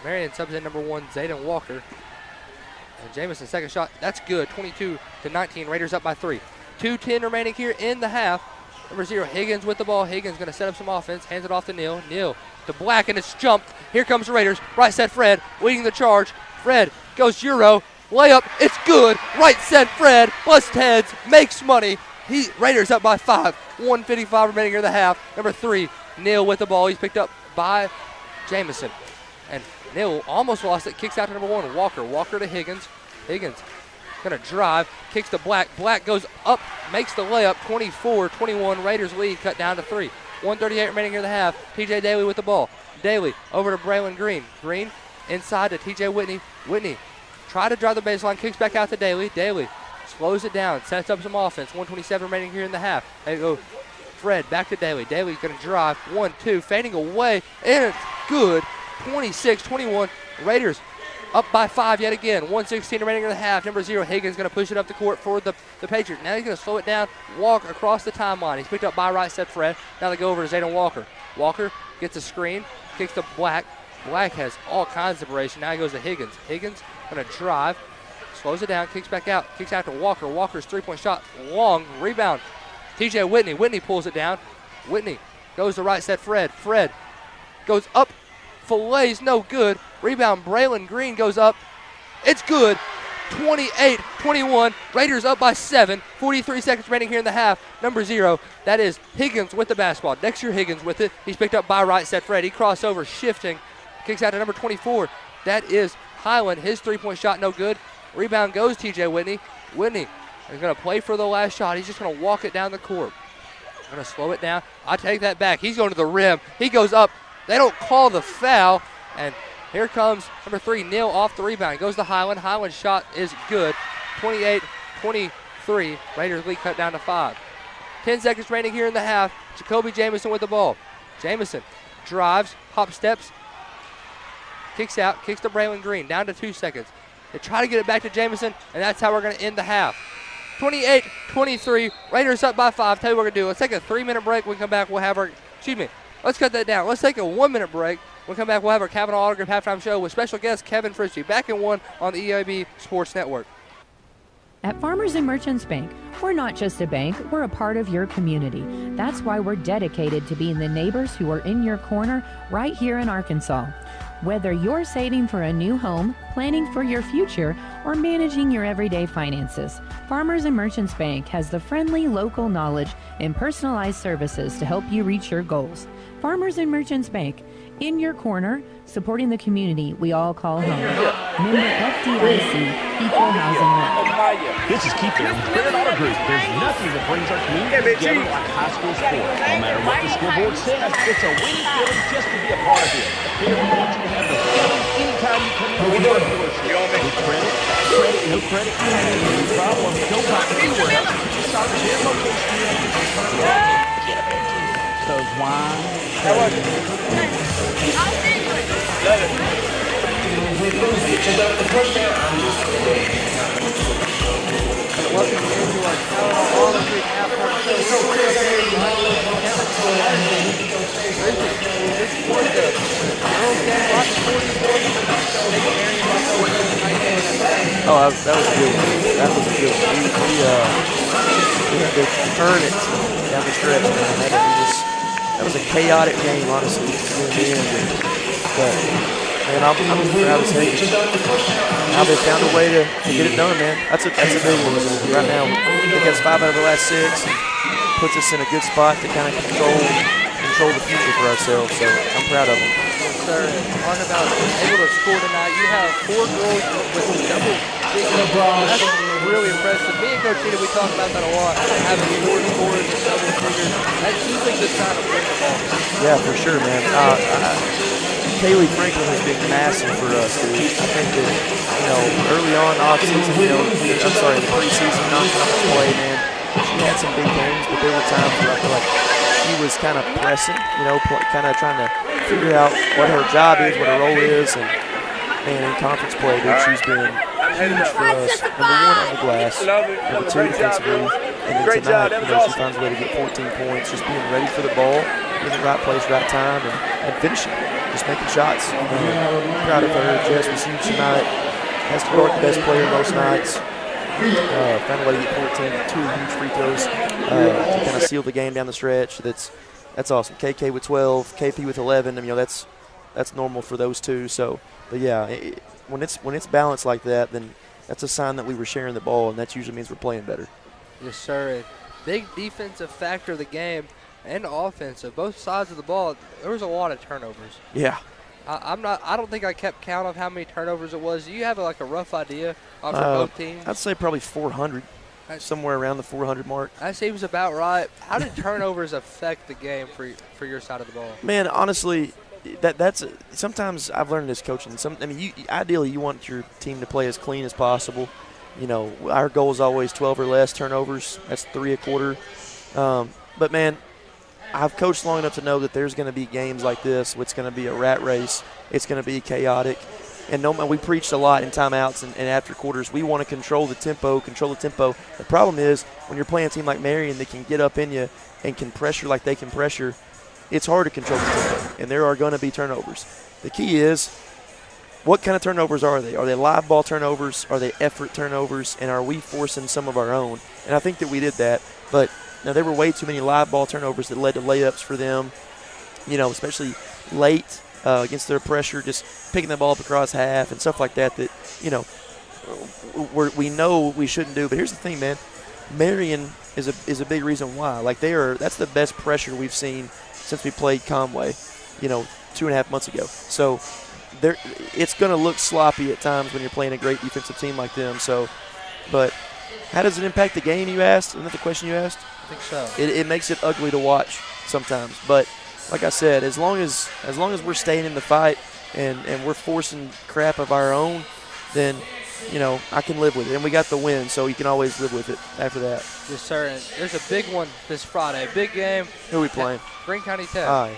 Marion subs in number 1, Zayden Walker. And Jamison's second shot, that's good. 22-19. Raiders up by 3. 2:10 remaining here in the half. Number 0, Higgins with the ball. Higgins going to set up some offense. Hands it off to Neal. Neal to Black, and it's jumped. Here comes the Raiders. Right set Fred leading the charge. Fred goes Euro. Layup. It's good. Right set Fred. Bust heads. Makes money. Raiders up by 5. 1:55 remaining here in the half. Number 3, Neal with the ball. He's picked up by Jamison. And Neal almost lost it. Kicks out to number 1, Walker. Walker to Higgins. Higgins going to drive. Kicks to Black. Black goes up. Makes the layup. 24-21. Raiders lead cut down to 3. 1:38 remaining here in the half. TJ Daly with the ball. Daly over to Braylon Green. Green inside to TJ Whitney. Whitney try to drive the baseline. Kicks back out to Daly. Daly slows it down. Sets up some offense. 1:27 remaining here in the half. They go Fred back to Daly. Daly's going to drive. 1-2. Fading away. And it's good. 26-21. Raiders up by 5 yet again. 1:16 remaining in the half. Number 0, Higgins going to push it up the court for the Patriots. Now he's going to slow it down, walk across the timeline. He's picked up by right set Fred. Now they go over to Zayden Walker. Walker gets a screen, kicks to Black. Black has all kinds of separation. Now he goes to Higgins. Higgins going to drive, slows it down, kicks back out, kicks out to Walker. Walker's three-point shot, long rebound. TJ Whitney. Whitney pulls it down. Whitney goes to right set Fred. Fred goes up. Fillets, no good. Rebound, Braylon Green goes up. It's good. 28-21. Raiders up by 7. 43 seconds remaining here in the half. Number 0, that is Higgins with the basketball. Next year, Higgins with it. He's picked up by right set Fred. He crossover, shifting. Kicks out to number 24. That is Highland. His three-point shot, no good. Rebound goes TJ Whitney. Whitney is going to play for the last shot. He's just going to walk it down the court. Going to slow it down. I take that back. He's going to the rim. He goes up. They don't call the foul, and here comes number 3, Neal off the rebound. Goes to Highland. Highland's shot is good. 28-23. Raiders lead cut down to 5. 10 seconds remaining here in the half. Jacoby Jamison with the ball. Jamison drives, hop steps, kicks out, kicks to Braylon Green. Down to 2 seconds. They try to get it back to Jamison, and that's how we're going to end the half. 28-23. Raiders up by 5. Tell you what we're going to do. Let's take a 3-minute break. When we come back, we'll have our, let's cut that down. Let's take a 1-minute break. When we come back, we'll have our Kavanaugh Auto Group halftime show with special guest Kevin Frisbee. Back in 1 on the EAB Sports Network. At Farmers and Merchants Bank, we're not just a bank, we're a part of your community. That's why we're dedicated to being the neighbors who are in your corner right here in Arkansas. Whether you're saving for a new home, planning for your future, or managing your everyday finances. Farmers and Merchants Bank has the friendly local knowledge and personalized services to help you reach your goals. Farmers and Merchants Bank, in your corner, supporting the community we all call home. Member FDIC, Equal Housing Lender. This is Keith there with Credit Auto Group. There's nothing that brings our community together like high school sports. No matter what the scoreboard says, it's a winning feeling just to be a part of it. The parent wants you to have the fun anytime you come in with our dealership. With credit, no credit, no problem. Go back anywhere else. Just stop at their location here. Get a better team. Because wine. How was it? Love it. Welcome into our Tylenol All Street halftime show. This is one of the girls game, lots of 44. Oh, that was a good one. That was a good one. We had to turn it down the stretch, man. That was a chaotic game, honestly, in the end. But, man, I'm proud as heck. Now they found a way to get it done, man. That's a big one right now. I think that's 5 out of the last 6. Puts us in a good spot to kind of control the future for ourselves. So I'm proud of them. Sir, talking about able to score tonight, you have 4 girls with double digits. That's really impressive. Me and Coach Tina, we talk about that a lot. Having 4 scores and double figures, that's usually just trying to bring the ball. Yeah, for sure, man. Kaylee Franklin has been massive for us, dude. I think that, early on off-season, the preseason non-conference play, man, she had some big games, but there were times where I feel like she was kind of pressing, kind of trying to figure out what her job is, what her role is, and, man, in conference play, dude, she's been huge for us. Number 1 on the glass, number 2 defensively, and then tonight, she finds a way to get 14 points, just being ready for the ball, in the right place, right time, and finishing. Just making shots. Proud of her. Jess was huge tonight. Has to guard the best player most nights. Found a way to get 14, 2 huge free throws to kind of seal the game down the stretch. That's awesome. KK with 12, KP with 11. That's normal for those two. So, but yeah, when it's balanced like that, then that's a sign that we were sharing the ball, and that usually means we're playing better. Yes, sir. Big defensive factor of the game. And offensive, both sides of the ball, there was a lot of turnovers. Yeah. I don't think I kept count of how many turnovers it was. Do you have a rough idea for both teams? I'd say probably 400, somewhere around the 400 mark. That seems about right. How did turnovers affect the game for your side of the ball? Man, honestly, that's sometimes I've learned this coaching. Ideally you want your team to play as clean as possible. Our goal is always 12 or less turnovers. That's 3 a quarter. But man, I've coached long enough to know that there's going to be games like this. It's going to be a rat race. It's going to be chaotic. And we preached a lot in timeouts and after quarters. We want to control the tempo. The problem is when you're playing a team like Marion that can get up in you and can pressure like they can pressure, it's hard to control the tempo. And there are going to be turnovers. The key is, what kind of turnovers are they? Are they live ball turnovers? Are they effort turnovers? And are we forcing some of our own? And I think that we did that. But now, there were way too many live ball turnovers that led to layups for them, especially late against their pressure, just picking the ball up across half and stuff like that we know we shouldn't do. But here's the thing, man. Marion is a big reason why. That's the best pressure we've seen since we played Conway, 2.5 months ago. So it's going to look sloppy at times when you're playing a great defensive team like them. So, but how does it impact the game, you asked? Isn't that the question you asked? I think so. It makes it ugly to watch sometimes. But like I said, as long as we're staying in the fight and we're forcing crap of our own, then, I can live with it. And we got the win, so you can always live with it after that. Yes, sir. And there's a big one this Friday. Big game. Who are we playing? Greene County Tech. Oh, yeah.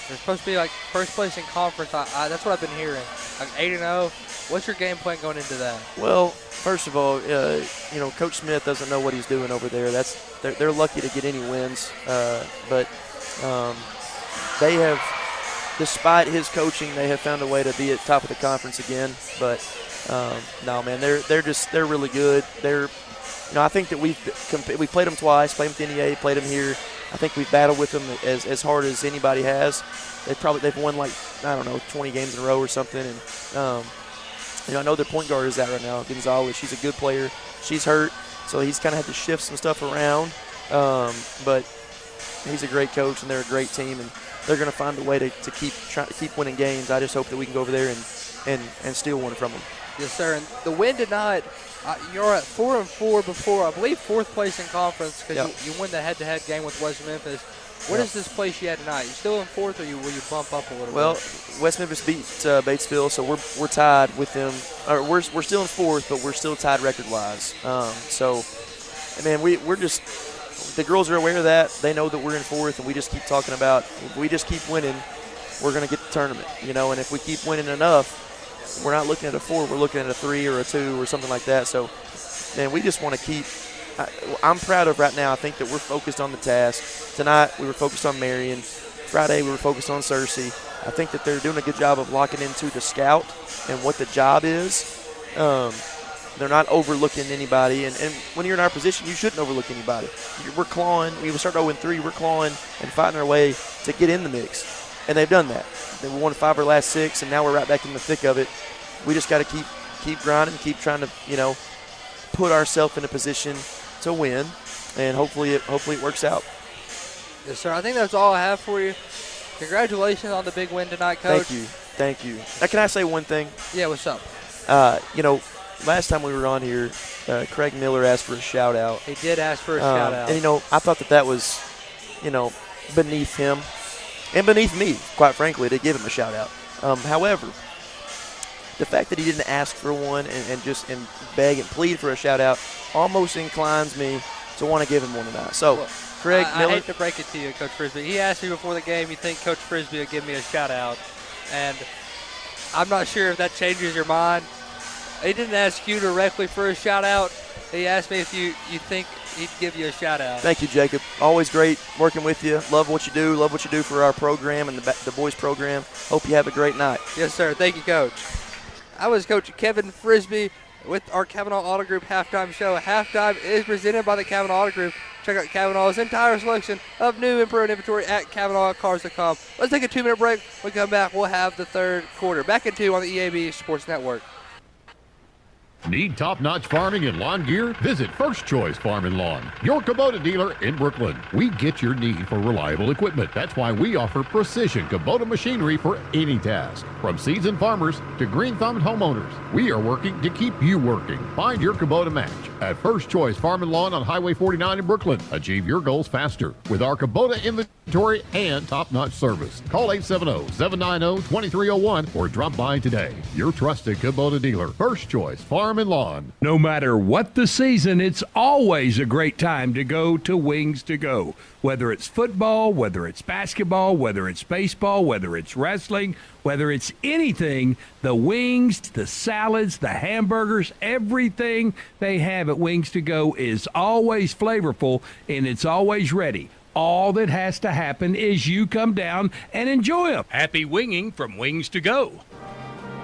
They're supposed to be first place in conference. That's what I've been hearing. 8-0. What's your game plan going into that? Well, first of all, Coach Smith doesn't know what he's doing over there. They're lucky to get any wins, but they have, despite his coaching, they have found a way to be at top of the conference again. But no, man, they're really good. I think that we played them twice. Played them with NEA, played them here. I think we've battled with them as hard as anybody has. They've won 20 games in a row or something, and I know their point guard is out right now, Gonzalez. She's a good player. She's hurt, so he's kind of had to shift some stuff around. But he's a great coach, and they're a great team, and they're going to find a way to keep winning games. I just hope that we can go over there and steal one from them. Yes, sir. And the win tonight, you're at 4-4 before, I believe, 4th place in conference because you win the head-to-head game with West Memphis. What does this place you at tonight? You still in 4th, or will you bump up a little bit? Well, West Memphis beat Batesville, so we're tied with them. Or we're still in 4th, but we're still tied record-wise. So, man, we're just the girls are aware of that. They know that we're in 4th, and we just keep talking about if we just keep winning, we're going to get the tournament. And if we keep winning enough, we're not looking at a 4, we're looking at a 3 or a 2 or something like that. So, man, we just want to keep. I'm proud of right now. I think that we're focused on the task. Tonight we were focused on Marion. Friday we were focused on Searcy. I think that they're doing a good job of locking into the scout and what the job is. They're not overlooking anybody. And when you're in our position, you shouldn't overlook anybody. We're clawing. We start 0-3. We're clawing and fighting our way to get in the mix. And they've done that. They won 5 of our last 6, and now we're right back in the thick of it. We just got to keep grinding, keep trying to, put ourselves in a position to win, and hopefully it works out. Yes, sir. I think that's all I have for you. Congratulations on the big win tonight, Coach. Thank you. Now, can I say one thing? Yeah, what's up? Last time we were on here, Craig Miller asked for a shout-out. He did ask for a shout-out. And, I thought that was, beneath him and beneath me, quite frankly, to give him a shout-out. However, the fact that he didn't ask for one and beg and plead for a shout-out almost inclines me to want to give him one tonight. So, Craig Miller. I hate to break it to you, Coach Frisbee. He asked me before the game, you think Coach Frisbee will give me a shout-out. And I'm not sure if that changes your mind. He didn't ask you directly for a shout-out. He asked me if you think he'd give you a shout-out. Thank you, Jacob. Always great working with you. Love what you do. Love what you do for our program and the boys program. Hope you have a great night. Yes, sir. Thank you, Coach. I was Coach Kevin Frisbee with our Kavanaugh Auto Group halftime show. Halftime is presented by the Kavanaugh Auto Group. Check out Kavanaugh's entire selection of new and improved inventory at KavanaughCars.com. Let's take a 2-minute break. When we come back, we'll have the third quarter. Back in 2 on the EAB Sports Network. Need top-notch farming and lawn gear? Visit First Choice Farm and Lawn, your Kubota dealer in Brooklyn. We get your need for reliable equipment. That's why we offer precision Kubota machinery for any task. From seasoned farmers to green-thumbed homeowners, we are working to keep you working. Find your Kubota match at First Choice Farm and Lawn on Highway 49 in Brooklyn. Achieve your goals faster with our Kubota inventory and top-notch service. Call 870-790-2301 or drop by today. Your trusted Kubota dealer, First Choice Farm and Lawn. No matter what the season, it's always a great time to go to Wings to Go. Whether it's football, whether it's basketball, whether it's baseball, whether it's wrestling, whether it's anything, the wings, the salads, the hamburgers, everything they have at Wings to Go is always flavorful and it's always ready. All that has to happen is you come down and enjoy them. Happy winging from Wings to Go.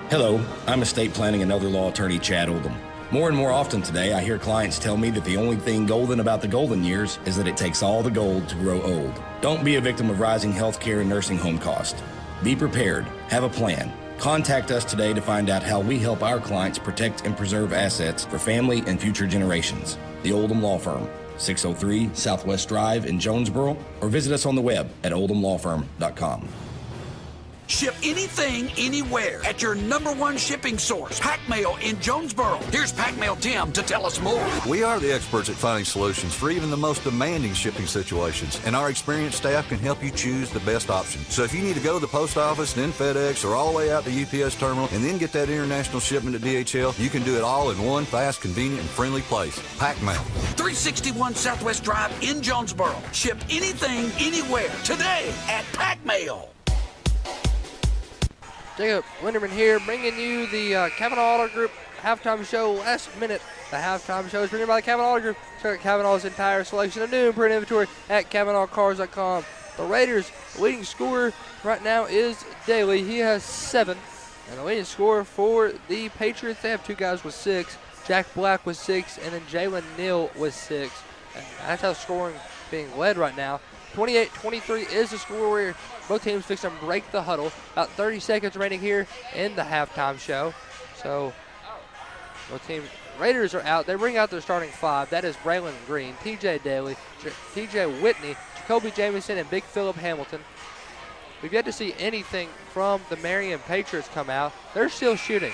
Hello, I'm estate planning and elder law attorney Chad Oldham. More and more often today, I hear clients tell me that the only thing golden about the golden years is that it takes all the gold to grow old. Don't be a victim of rising healthcare and nursing home costs. Be prepared. Have a plan. Contact us today to find out how we help our clients protect and preserve assets for family and future generations. The Oldham Law Firm, 603 Southwest Drive in Jonesboro, or visit us on the web at oldhamlawfirm.com. Ship anything, anywhere at your #1 shipping source, Pack Mail in Jonesboro. Here's Pack Mail Tim to tell us more. We are the experts at finding solutions for even the most demanding shipping situations, and our experienced staff can help you choose the best option. So if you need to go to the post office, then FedEx, or all the way out to UPS terminal, and then get that international shipment to DHL, you can do it all in one fast, convenient, and friendly place. Pack Mail. 361 Southwest Drive in Jonesboro. Ship anything, anywhere, today at Pack Mail. Jacob Linderman here, bringing you the Kavanaugh Auto Group halftime show last minute. The halftime show is brought by the Kavanaugh Auto Group. Check out Kavanaugh's entire selection of new and print inventory at KavanaughCars.com. The Raiders' leading scorer right now is Daly. He has 7. And the leading scorer for the Patriots, they have 2 guys with 6. Jack Black with 6, and then Jalen Neal with 6. And that's how scoring being led right now. 28-23 is the score where both teams fix to break the huddle. About 30 seconds remaining here in the halftime show. So Both teams, Raiders are out. They bring out their starting 5. That is Braylon Green, TJ Daly, TJ Whitney, Jacoby Jamison, and Big Philip Hamilton. We've yet to see anything from the Marion Patriots come out. They're still shooting.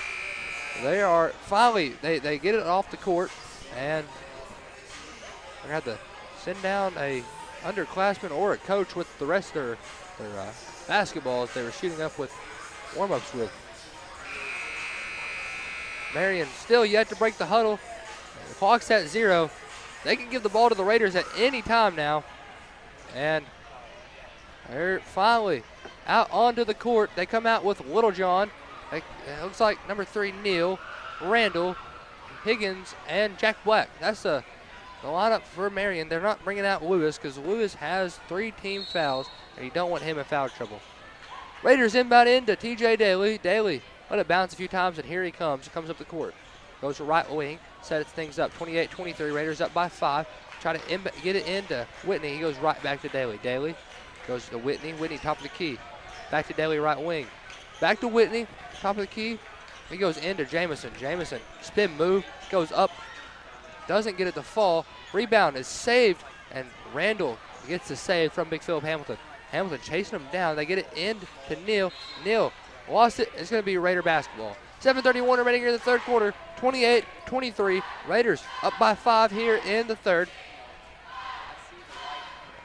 They are finally, they get it off the court, and they're going to have to send down a underclassman or a coach with the rest of their basketballs they were shooting up with warm-ups with. Marion still yet to break the huddle. The clock's at 0. They can give the ball to the Raiders at any time now. And they're finally out onto the court. They come out with Littlejohn. It looks like number 3, Neal, Randall, Higgins, and Jack Black. That's the lineup for Marion. They're not bringing out Lewis because Lewis has 3 team fouls, and you don't want him in foul trouble. Raiders inbound into TJ Daly. Daly let it bounce a few times, and here he comes. He comes up the court. Goes to right wing, sets things up. 28-23, Raiders up by 5. Try to get it into Whitney. He goes right back to Daly. Daly goes to Whitney. Whitney, top of the key. Back to Daly, right wing. Back to Whitney, top of the key. He goes into Jamison. Jamison, spin move, goes up. Doesn't get it to fall. Rebound is saved, and Randall gets the save from Big Philip Hamilton. Hamilton chasing him down. They get it into Neal. Neal lost it. It's going to be Raider basketball. 7:31 remaining here in the third quarter. 28-23. Raiders up by 5 here in the third.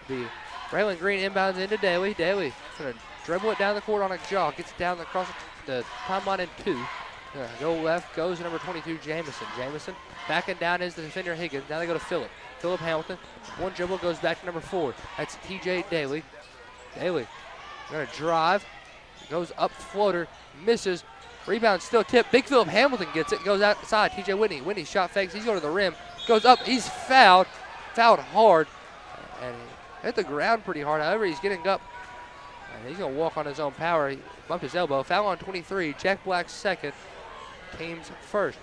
The Braylon Green inbounds into Daly. Daly going to dribble it down the court on a jog. Gets it down across the timeline in 2. Go left, goes to number 22, Jamison. Jamison backing down is the defender Higgins. Now they go to Phillip. Phillip Hamilton. One dribble goes back to number 4. That's TJ Daly. Daly going to drive. Goes up floater. Misses. Rebound still tipped. Big Philip Hamilton gets it. Goes outside. TJ Whitney. Whitney shot fakes. He's going to the rim. Goes up. He's fouled. Fouled hard. And hit the ground pretty hard. However, he's getting up. And he's going to walk on his own power. He bumped his elbow. Foul on 23. Jack Black's second. Team's first.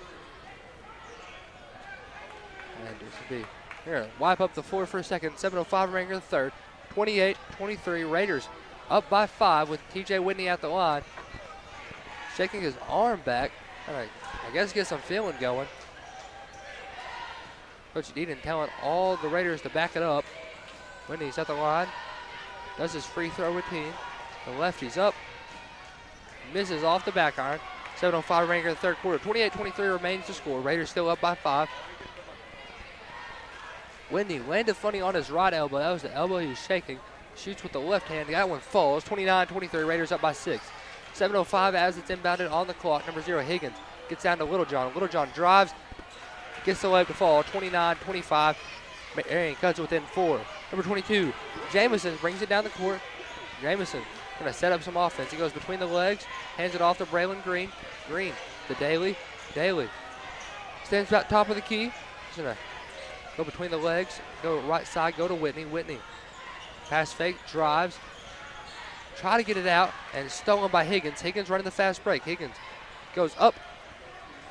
And this will be here. Wipe up the floor for a second. 7:05 remaining in the third. 28-23. Raiders up by 5 with TJ Whitney at the line. Shaking his arm back. I guess get some feeling going. Coach Deaton telling all the Raiders to back it up. Whitney's at the line. Does his free throw routine. The lefty's up. Misses off the back iron. 7:05 remaining in the third quarter. 28-23 remains to score. Raiders still up by 5. Whitney landed funny on his right elbow. That was the elbow he was shaking. Shoots with the left hand. That one falls. 29-23. Raiders up by 6. 7:05 as it's inbounded on the clock. Number 0, Higgins, gets down to Littlejohn. Littlejohn drives. Gets the layup to fall. 29-25. Marion cuts within 4. Number 22, Jamison brings it down the court. Jamison going to set up some offense. He goes between the legs. Hands it off to Braylon Green. Green to Daly. Daly stands about top of the key. He's going to go between the legs. Go right side. Go to Whitney. Whitney. Pass fake. Drives. Try to get it out. And it's stolen by Higgins. Higgins running the fast break. Higgins goes up.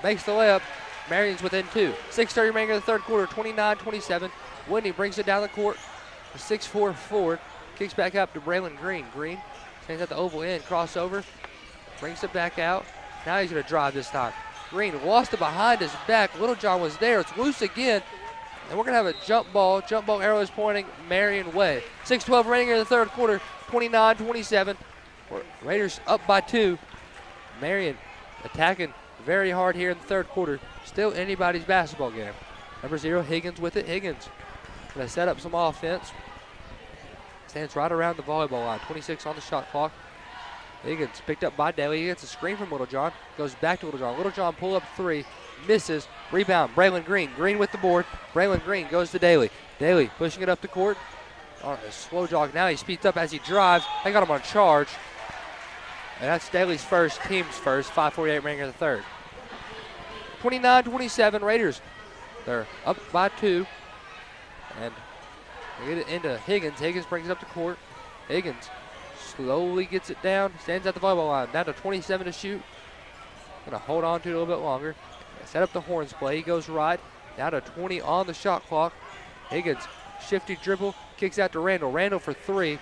Makes the layup. Marion's within 2. 6:30 remaining in the third quarter. 29-27. Whitney brings it down the court. 6'4" forward. Kicks back up to Braylon Green. Green stands at the oval end. Crossover. Brings it back out. Now he's going to drive this time. Green lost it behind his back. Littlejohn was there. It's loose again. And we're going to have a jump ball. Jump ball arrow is pointing Marion way. 6:12 remaining in the third quarter. 29-27. Raiders up by 2. Marion attacking very hard here in the third quarter. Still anybody's basketball game. Number 0, Higgins with it. Higgins going to set up some offense. Stands right around the volleyball line. 26 on the shot clock. Higgins picked up by Daly. He gets a screen from Littlejohn. Goes back to Littlejohn. Littlejohn pull up 3. Misses. Rebound. Braylon Green. Green with the board. Braylon Green goes to Daly. Daly pushing it up the court. On a slow jog. Now he speeds up as he drives. They got him on charge. And that's Daly's first, team's first. 5:48 remaining in the third. 29-27 Raiders. They're up by 2. And they get it into Higgins. Higgins brings it up the court. Higgins slowly gets it down. Stands at the volleyball line. Down to 27 to shoot. Going to hold on to it a little bit longer. Set up the horns play. He goes right. Down to 20 on the shot clock. Higgins, shifty dribble. Kicks out to Randall. Randall for 3.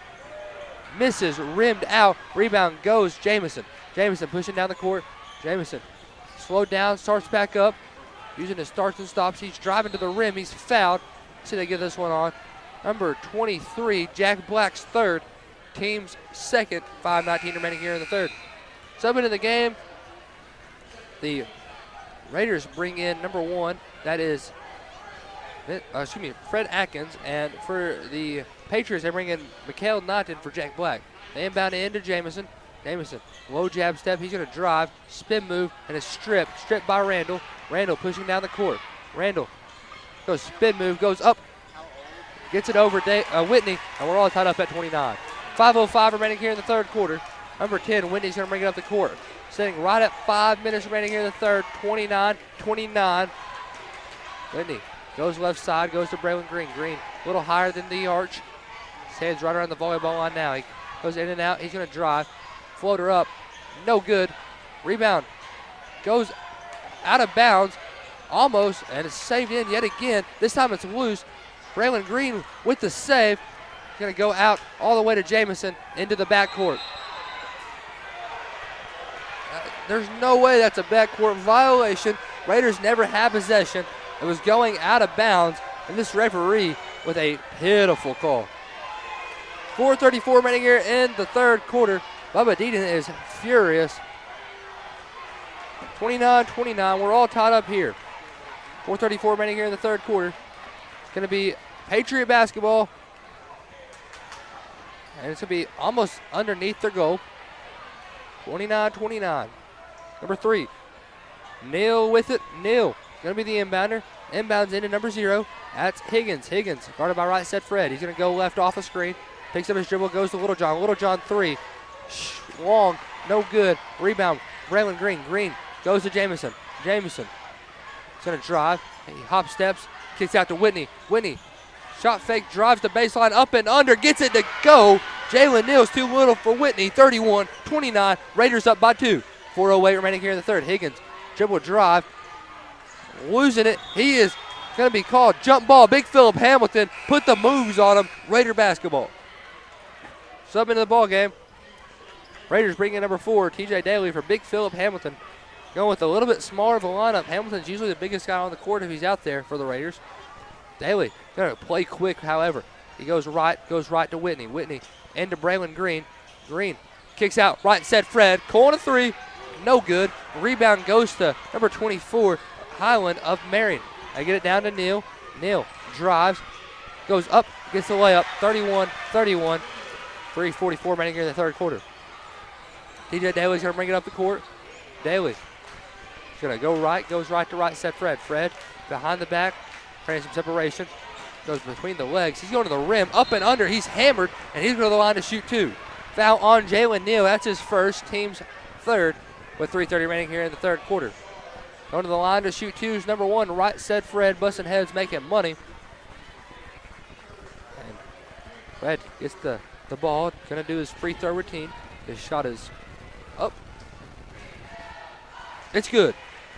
Misses. Rimmed out. Rebound goes Jamison. Jamison pushing down the court. Jamison slowed down. Starts back up. using his starts and stops. He's driving to the rim. He's fouled. See, they get this one on. Number 23, Jack Black's third. Team's second. 5:19 remaining here in the third. Subbing in the game, the Raiders bring in number 1. That is, Fred Atkins. And for the Patriots, they bring in Mikael Naughton for Jack Black. They inbound into Jamison. Jamison, low jab step. He's going to drive, spin move, and a strip. Stripped by Randall. Randall pushing down the court. Randall goes spin move, goes up, gets it over Whitney, and we're all tied up at 29. 5:05 remaining here in the third quarter. Number 10, Whitney's going to bring it up the court. Sitting right at 5 minutes remaining here in the third. 29-29. Whitney goes left side, goes to Braylon Green. Green a little higher than the arch. His head's right around the volleyball line now. He goes in and out. He's going to drive. Floater up. No good. Rebound. Goes out of bounds. Almost. And it's saved in yet again. This time it's loose. Braylon Green with the save. Going to go out all the way to Jamison into the backcourt. There's no way that's a backcourt violation. Raiders never had possession. It was going out of bounds. And this referee with a pitiful call. 4:34 remaining here in the third quarter. Bubba Deaton is furious. 29-29. We're all tied up here. 4:34 remaining here in the third quarter. It's going to be Patriot basketball. And it's going to be almost underneath their goal. 29-29. Number 3. Neal with it. Neal going to be the inbounder. Inbounds into number 0. That's Higgins. Higgins guarded by right set Fred. He's going to go left off the screen. Picks up his dribble, goes to Little John. Little John 3. Long, no good. Rebound, Braylon Green. Green goes to Jamison. Jamison is going to drive. He hop steps, kicks out to Whitney. Whitney, shot fake, drives the baseline, up and under, gets it to go. Jalen Neal's too little for Whitney. 31-29. Raiders up by 2. 4:08 remaining here in the third. Higgins, dribble drive, losing it. He is going to be called jump ball. Big Philip Hamilton put the moves on him. Raider basketball. Sub into the ball game. Raiders bring in number 4, TJ Daly for Big Philip Hamilton. Going with a little bit smaller of a lineup. Hamilton's usually the biggest guy on the court if he's out there for the Raiders. Daly going to play quick, however. He goes right to Whitney. Whitney into Braylon Green. Green kicks out, right set Fred. Corner 3, no good. Rebound goes to number 24, Highland of Marion. I get it down to Neal. Neal drives, goes up, gets the layup. 31-31. 3:44 remaining here in the third quarter. TJ Daly's going to bring it up the court. Daly is going to go right, goes right to right set Fred. Fred behind the back, creating some separation. Goes between the legs. He's going to the rim, up and under. He's hammered, and he's going to the line to shoot 2. Foul on Jalen Neal. That's his first, team's third, with 3:30 remaining here in the third quarter. Going to the line to shoot 2 is number 1, right set Fred, busting heads, making money. And Fred gets the ball, going to do his free throw routine. His shot is up. It's good.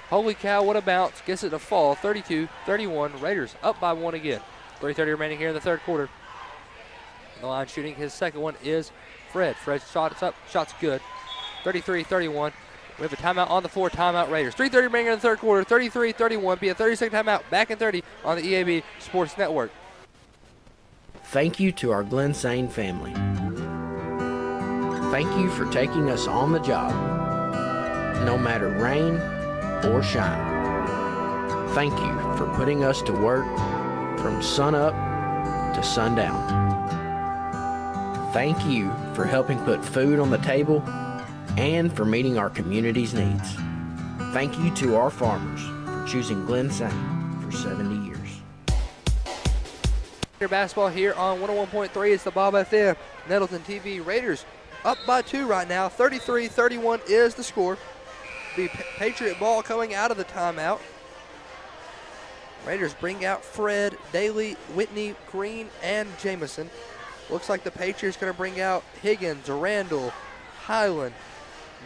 Holy cow, what a bounce. Gets it to fall. 32-31. Raiders up by 1 again. 3:30 remaining here in the third quarter. The line shooting his second one is Fred. Fred's shot is up. Shot's good. 33-31. We have a timeout on the floor. Timeout Raiders. 3:30 remaining in the third quarter. 33-31. Be a 30-second timeout. Back in 30 on the EAB Sports Network. Thank you to our Glen Sane family. Thank you for taking us on the job, no matter rain or shine. Thank you for putting us to work from sun up to sundown. Thank you for helping put food on the table and for meeting our community's needs. Thank you to our farmers for choosing Glen Sane for 70 years. Basketball here on 101.3. It's the Bob FM Nettleton TV. Raiders up by 2 right now. 33-31 is the score. The Patriot ball coming out of the timeout. Raiders bring out Fred, Daly, Whitney, Green, and Jamison. Looks like the Patriots going to bring out Higgins, Randall, Highland,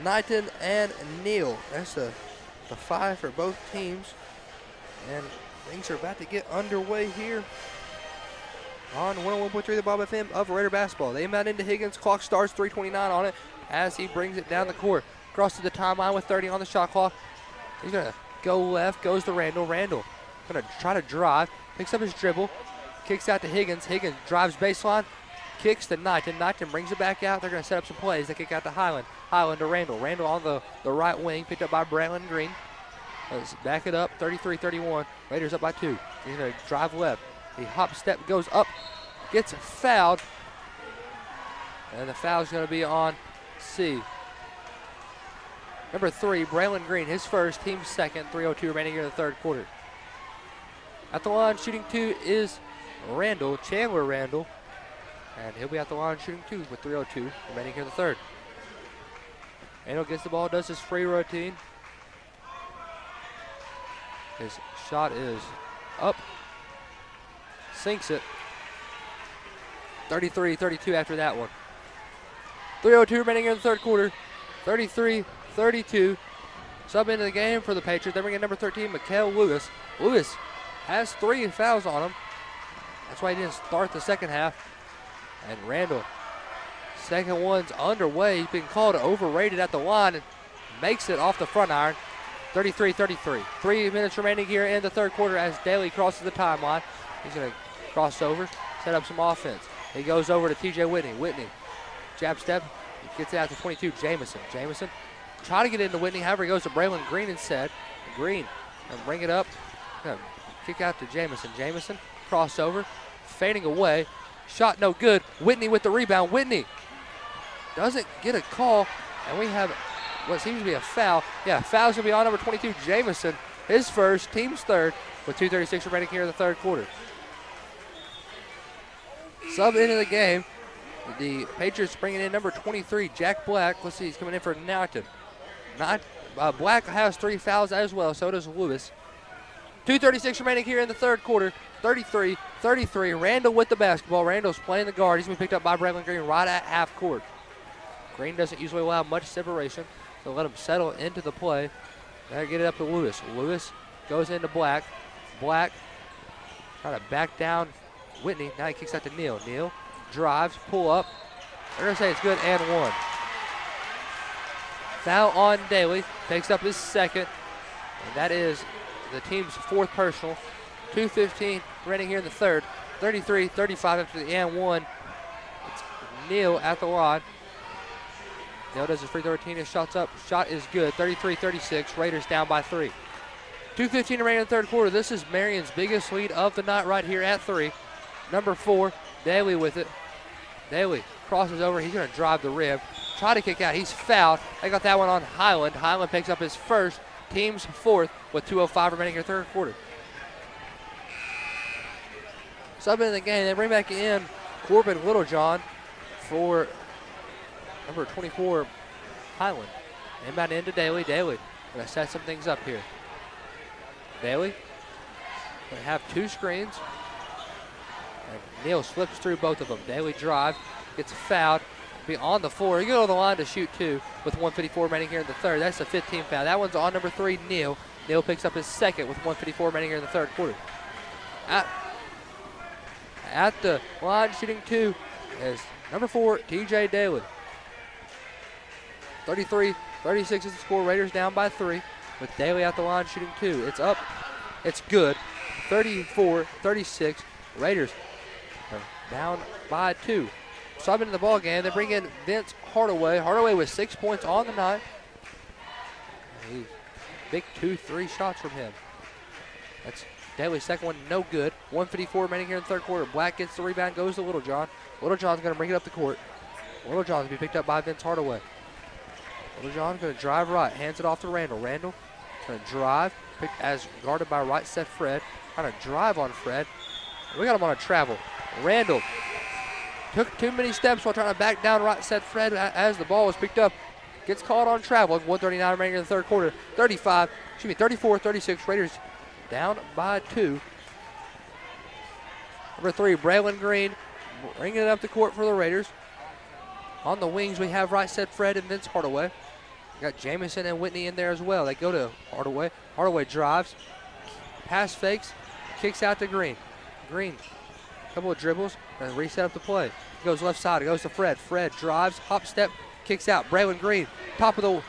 Knighton, and Neal. That's the 5 for both teams. And things are about to get underway here on 101.3 the Bob FM of Raider basketball. They inbound into Higgins. Clock starts, 3:29 on it as he brings it down the court. Across to the timeline with 30 on the shot clock. He's going to go left, goes to Randall. Randall gonna try to drive, picks up his dribble, kicks out to Higgins. Higgins drives baseline, kicks to Knighton. Knighton brings it back out. They're gonna set up some plays. They kick out to Highland. Highland to Randall. Randall on the right wing, picked up by Braylon Green. Let's back it up, 33-31. Raiders up by 2. He's gonna drive left. He hop step, goes up, gets fouled. And the foul's gonna be on C. Number 3, Braylon Green, his first, team second, 3:02 remaining here in the third quarter. At the line, shooting 2 is Randall, Chandler Randall. And he'll be at the line shooting 2 with 3:02 remaining here in the third. Randall gets the ball, does his free routine. His shot is up, sinks it. 33-32 after that one. 3:02 remaining here in the third quarter. 33-32. Sub into the game for the Patriots. They bring in number 13, Mikael Lewis. Lewis has 3 fouls on him. That's why he didn't start the second half. And Randall, second one's underway. He's been called overrated at the line and makes it off the front iron. 33-33. 3 minutes remaining here in the third quarter as Daly crosses the timeline. He's going to cross over, set up some offense. He goes over to TJ Whitney. Whitney, jab step, he gets it out to 22, Jamison. Jamison try to get into Whitney, however he goes to Braylon Green instead. Green, and bring it up, kick out to Jamison. Jamison, crossover, fading away. Shot no good. Whitney with the rebound. Whitney doesn't get a call, and we have what seems to be a foul. Yeah, foul's going to be on number 22, Jamison. His first, team's third, with 2:36 remaining here in the third quarter. Sub into the game. The Patriots bringing in number 23, Jack Black. Let's see, he's coming in for Knighton. Black has 3 fouls as well, so does Lewis. 2:36 remaining here in the third quarter. 33-33. Randall with the basketball. Randall's playing the guard. He's been picked up by Braylon Green right at half court. Green doesn't usually allow much separation, so let him settle into the play. Now get it up to Lewis. Lewis goes into Black. Black trying to back down Whitney. Now he kicks out to Neal. Neal drives, pull up. They're going to say it's good and 1. Foul on Daly. Takes up his second. And that is the team's 4th personal. 2:15 remaining here in the third. 33-35 after the and 1. It's Neal at the line. Neal does his free throw routine. His shot's up. Shot is good. 33-36. Raiders down by 3. 2:15 remaining in the third quarter. This is Marion's biggest lead of the night right here at 3. Number 4, Daly with it. Daly crosses over. He's going to drive the rim. Try to kick out. He's fouled. They got that one on Highland. Highland picks up his first, team's 4th, with 2:05 remaining in the third quarter. Sub in the game. They bring back in Corbin Littlejohn for number 24, Highland. Inbound into Daly. Daly going to set some things up here. Daly going to have 2 screens. And Neal slips through both of them. Daly drive, gets fouled, be on the floor. He goes to the line to shoot 2 with 1:54 remaining here in the third. That's a 15 foul. That one's on number 3, Neal. Neal picks up his second with 1:54 remaining here in the third quarter. At the line shooting 2 is number 4, TJ Daly. 33-36 is the score. Raiders down by 3 with Daly at the line shooting 2. It's up. It's good. 34-36. Raiders are down by 2. Subbing in the ball game, they bring in Vince Hardaway. Hardaway with 6 points on the night. Big 2-3 shots from him. That's Daly's second one, no good. 1:54 remaining here in the third quarter. Black gets the rebound, goes to Littlejohn. Littlejohn's going to bring it up the court. Littlejohn's going to be picked up by Vince Hardaway. Littlejohn's going to drive right, hands it off to Randall. Randall going to drive, picked as guarded by right set Fred. Trying to drive on Fred. We got him on a travel. Randall took too many steps while trying to back down right set Fred as the ball was picked up. Gets caught on travel. 1:39 remaining in the third quarter. 34-36. Raiders down by 2. Number 3, Braylon Green bringing it up the court for the Raiders. On the wings, we have right set Fred and Vince Hardaway. We got Jamison and Whitney in there as well. They go to Hardaway. Hardaway drives, pass fakes, kicks out to Green. Green, a couple of dribbles, and reset up the play. Goes left side, it goes to Fred. Fred drives, hop step, kicks out. Braylon Green, top of the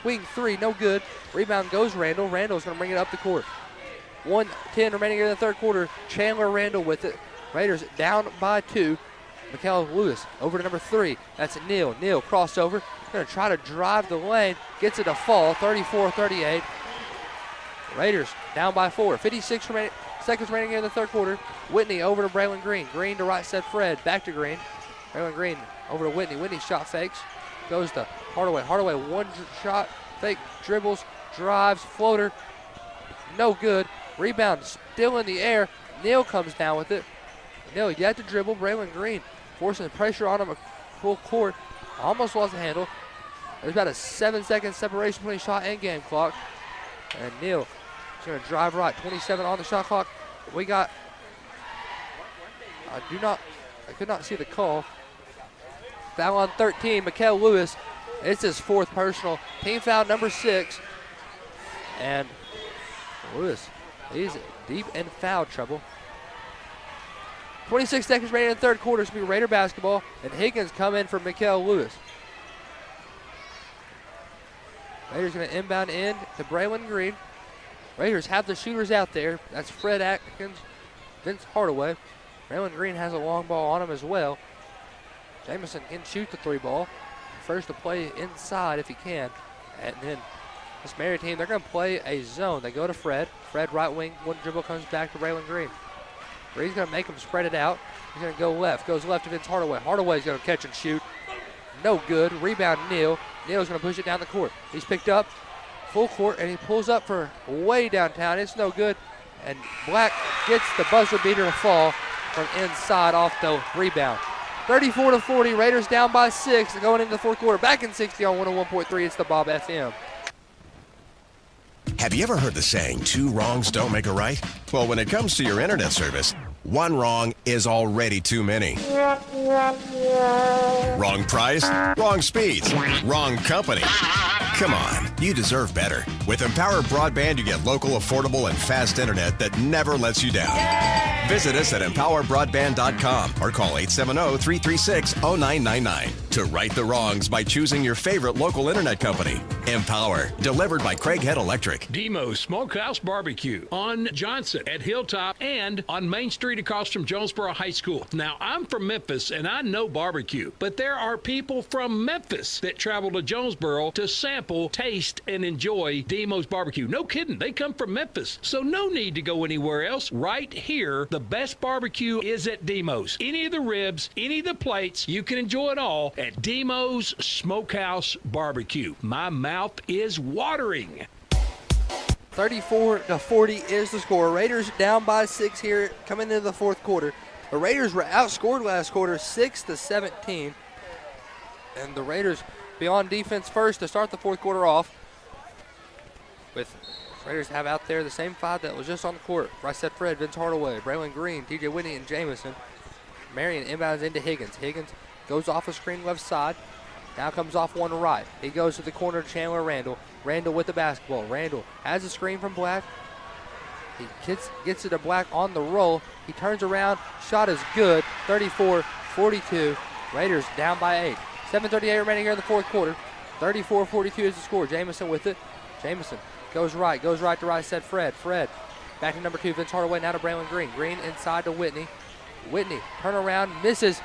wing three, no good. Rebound goes Randall. Randall's going to bring it up the court. 1:10 remaining in the third quarter. Chandler Randall with it. Raiders down by 2. Mikel Lewis over to number 3. That's Neal. Neal crossover. Going to try to drive the lane. Gets it to fall. 34-38. Raiders down by 4. 56 seconds remaining in the third quarter. Whitney over to Braylon Green. Green to right side Fred. Back to Green. Braylon Green over to Whitney. Whitney shot fakes. Goes to Hardaway. Hardaway one shot. Fake dribbles. Drives. Floater. No good. Rebound still in the air. Neal comes down with it. Neal, you have to dribble. Braylon Green forcing pressure on him at full court. Almost lost the handle. There's about a 7-second separation between shot and game clock. And Neal is going to drive right. 27 on the shot clock. We got, I could not see the call. Foul on 13, Mikel Lewis. It's his 4th personal. Team foul number 6. And Lewis, he's deep in foul trouble. 26 seconds remaining in the third quarter. It's going to be Raider basketball. And Higgins come in for Mikel Lewis. Raiders going to inbound in to Braylon Green. Raiders have the shooters out there. That's Fred Atkins, Vince Hardaway. Braylon Green has a long ball on him as well. Jamison can shoot the 3 ball. First to play inside if he can. And then this Marion team, they're going to play a zone. They go to Fred. Fred right wing. One dribble comes back to Braylon Green. Green's going to make him spread it out. He's going to go left. Goes left to Vince Hardaway. Hardaway's going to catch and shoot. No good. Rebound Neal. Neal's going to push it down the court. He's picked up full court, and he pulls up for way downtown. It's no good. And Black gets the buzzer beater to fall from inside off the rebound. 34-40. Raiders down by 6 going into the fourth quarter. Back in 60 on 101.3. It's the Bob FM. Have you ever heard the saying, 2 wrongs don't make a right? Well, when it comes to your internet service, 1 wrong is already too many. Wrong price, wrong speeds, wrong company. Come on, you deserve better. With Empower Broadband, you get local, affordable, and fast internet that never lets you down. Visit us at empowerbroadband.com or call 870-336-0999 to right the wrongs by choosing your favorite local internet company. Empower, delivered by Craig Head Electric. Demo's Smokehouse Barbecue on Johnson at Hilltop and on Main Street across from Jonesboro High School. Now, I'm from Memphis and I know barbecue, but there are people from Memphis that travel to Jonesboro to sample, taste, and enjoy Demo's Barbecue. No kidding, they come from Memphis, so no need to go anywhere else. Right here, the best barbecue is at Demo's. Any of the ribs, any of the plates, you can enjoy it all at Demo's Smokehouse Barbecue. My mouth is watering. 34-40 is the score. Raiders down by 6 here coming into the fourth quarter. The Raiders were outscored last quarter 6-17. And the Raiders be on defense first to start the fourth quarter off. With Raiders have out there the same 5 that was just on the court. Right side Fred, Vince Hardaway, Braylon Green, TJ Whitney, and Jamison. Marion inbounds into Higgins. Higgins goes off a screen left side. Now comes off one right. He goes to the corner to Chandler Randall. Randall with the basketball. Randall has a screen from Black. He gets it to Black on the roll. He turns around. Shot is good. 34-42. Raiders down by 8. 7:38 remaining here in the fourth quarter. 34-42 is the score. Jamison with it. Jamison goes right to right side Fred. Fred back to number 2, Vince Hardaway, now to Braylon Green. Green inside to Whitney. Whitney turn around, misses,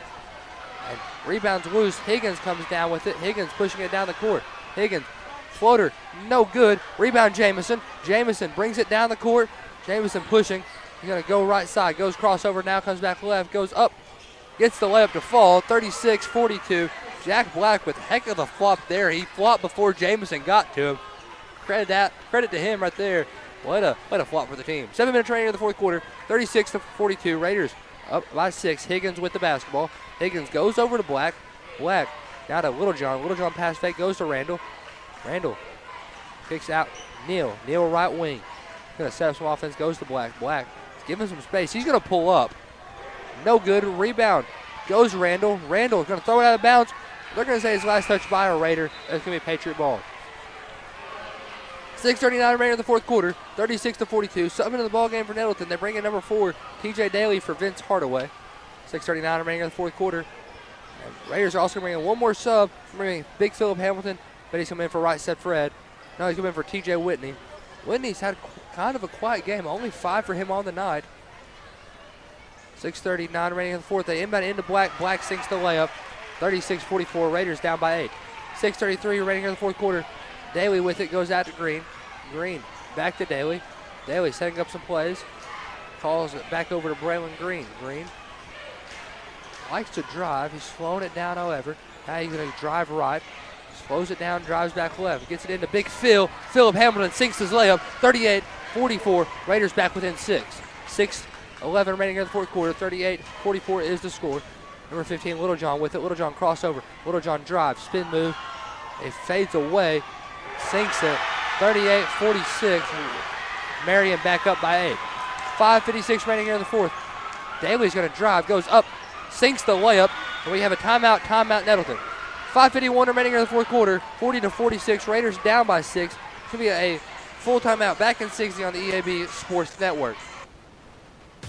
and rebounds loose. Higgins comes down with it. Higgins pushing it down the court. Higgins, floater, no good. Rebound Jamison. Jamison brings it down the court. Jamison pushing. He's going to go right side. Goes crossover, now comes back left. Goes up, gets the layup to fall. 36-42. Jack Black with heck of a flop there. He flopped before Jamison got to him. Credit to him right there. What a flop for the team. 7 minutes remaining in the fourth quarter. 36-42. Raiders up by 6. Higgins with the basketball. Higgins goes over to Black. Black now to Littlejohn. Littlejohn pass fake goes to Randall. Randall kicks out Neal. Neal right wing. Going to set up some offense. Goes to Black. Black give him some space. He's going to pull up. No good. Rebound goes Randall. Randall going to throw it out of bounds. They're going to say his last touch by a Raider. It's going to be a Patriot ball. 6:39 remaining in the fourth quarter. 36-42. Subbing in the ball game for Nettleton. They bring in number 4, TJ Daly for Vince Hardaway. 6:39 remaining in the fourth quarter. And Raiders are also bringing one more sub, bringing Big Philip Hamilton But he's coming in for right set Fred. No, he's coming in for TJ Whitney. Whitney's had kind of a quiet game. Only 5 for him on the night. 6:39 remaining in the fourth. They inbound into Black. Black sinks the layup. 36-44. Raiders down by 8. 6:33 remaining in the fourth quarter. Daly with it goes out to Green. Green back to Daly. Daly setting up some plays. Calls it back over to Braylon Green. Green likes to drive. He's slowing it down, however. Now he's going to drive right. Slows it down, drives back left. Gets it into Big Phil. Philip Hamilton sinks his layup. 38-44. Raiders back within 6. 6:11 remaining in the fourth quarter. 38-44 is the score. Number 15, Littlejohn with it. Littlejohn crossover. Littlejohn drives. Spin move. It fades away. Sinks it. 38-46. Marion back up by 8. 5:56 remaining here in the fourth. Daly's going to drive. Goes up. Sinks the layup. And we have a timeout. Timeout Nettleton. 5:51 remaining in the fourth quarter. 40-46. Raiders down by 6. Could be a full timeout. Back in 60 on the EAB Sports Network.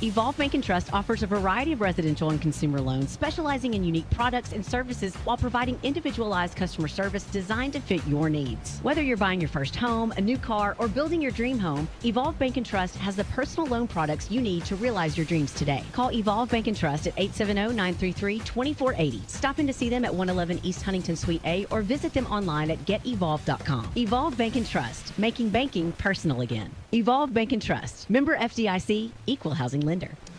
Evolve Bank and Trust offers a variety of residential and consumer loans, specializing in unique products and services while providing individualized customer service designed to fit your needs. Whether you're buying your first home, a new car, or building your dream home, Evolve Bank and Trust has the personal loan products you need to realize your dreams today. Call Evolve Bank and Trust at 870-933-2480. Stop in to see them at 111 East Huntington Suite A or visit them online at getevolve.com. Evolve Bank and Trust, making banking personal again. Evolve Bank and Trust, member FDIC, equal housing lender.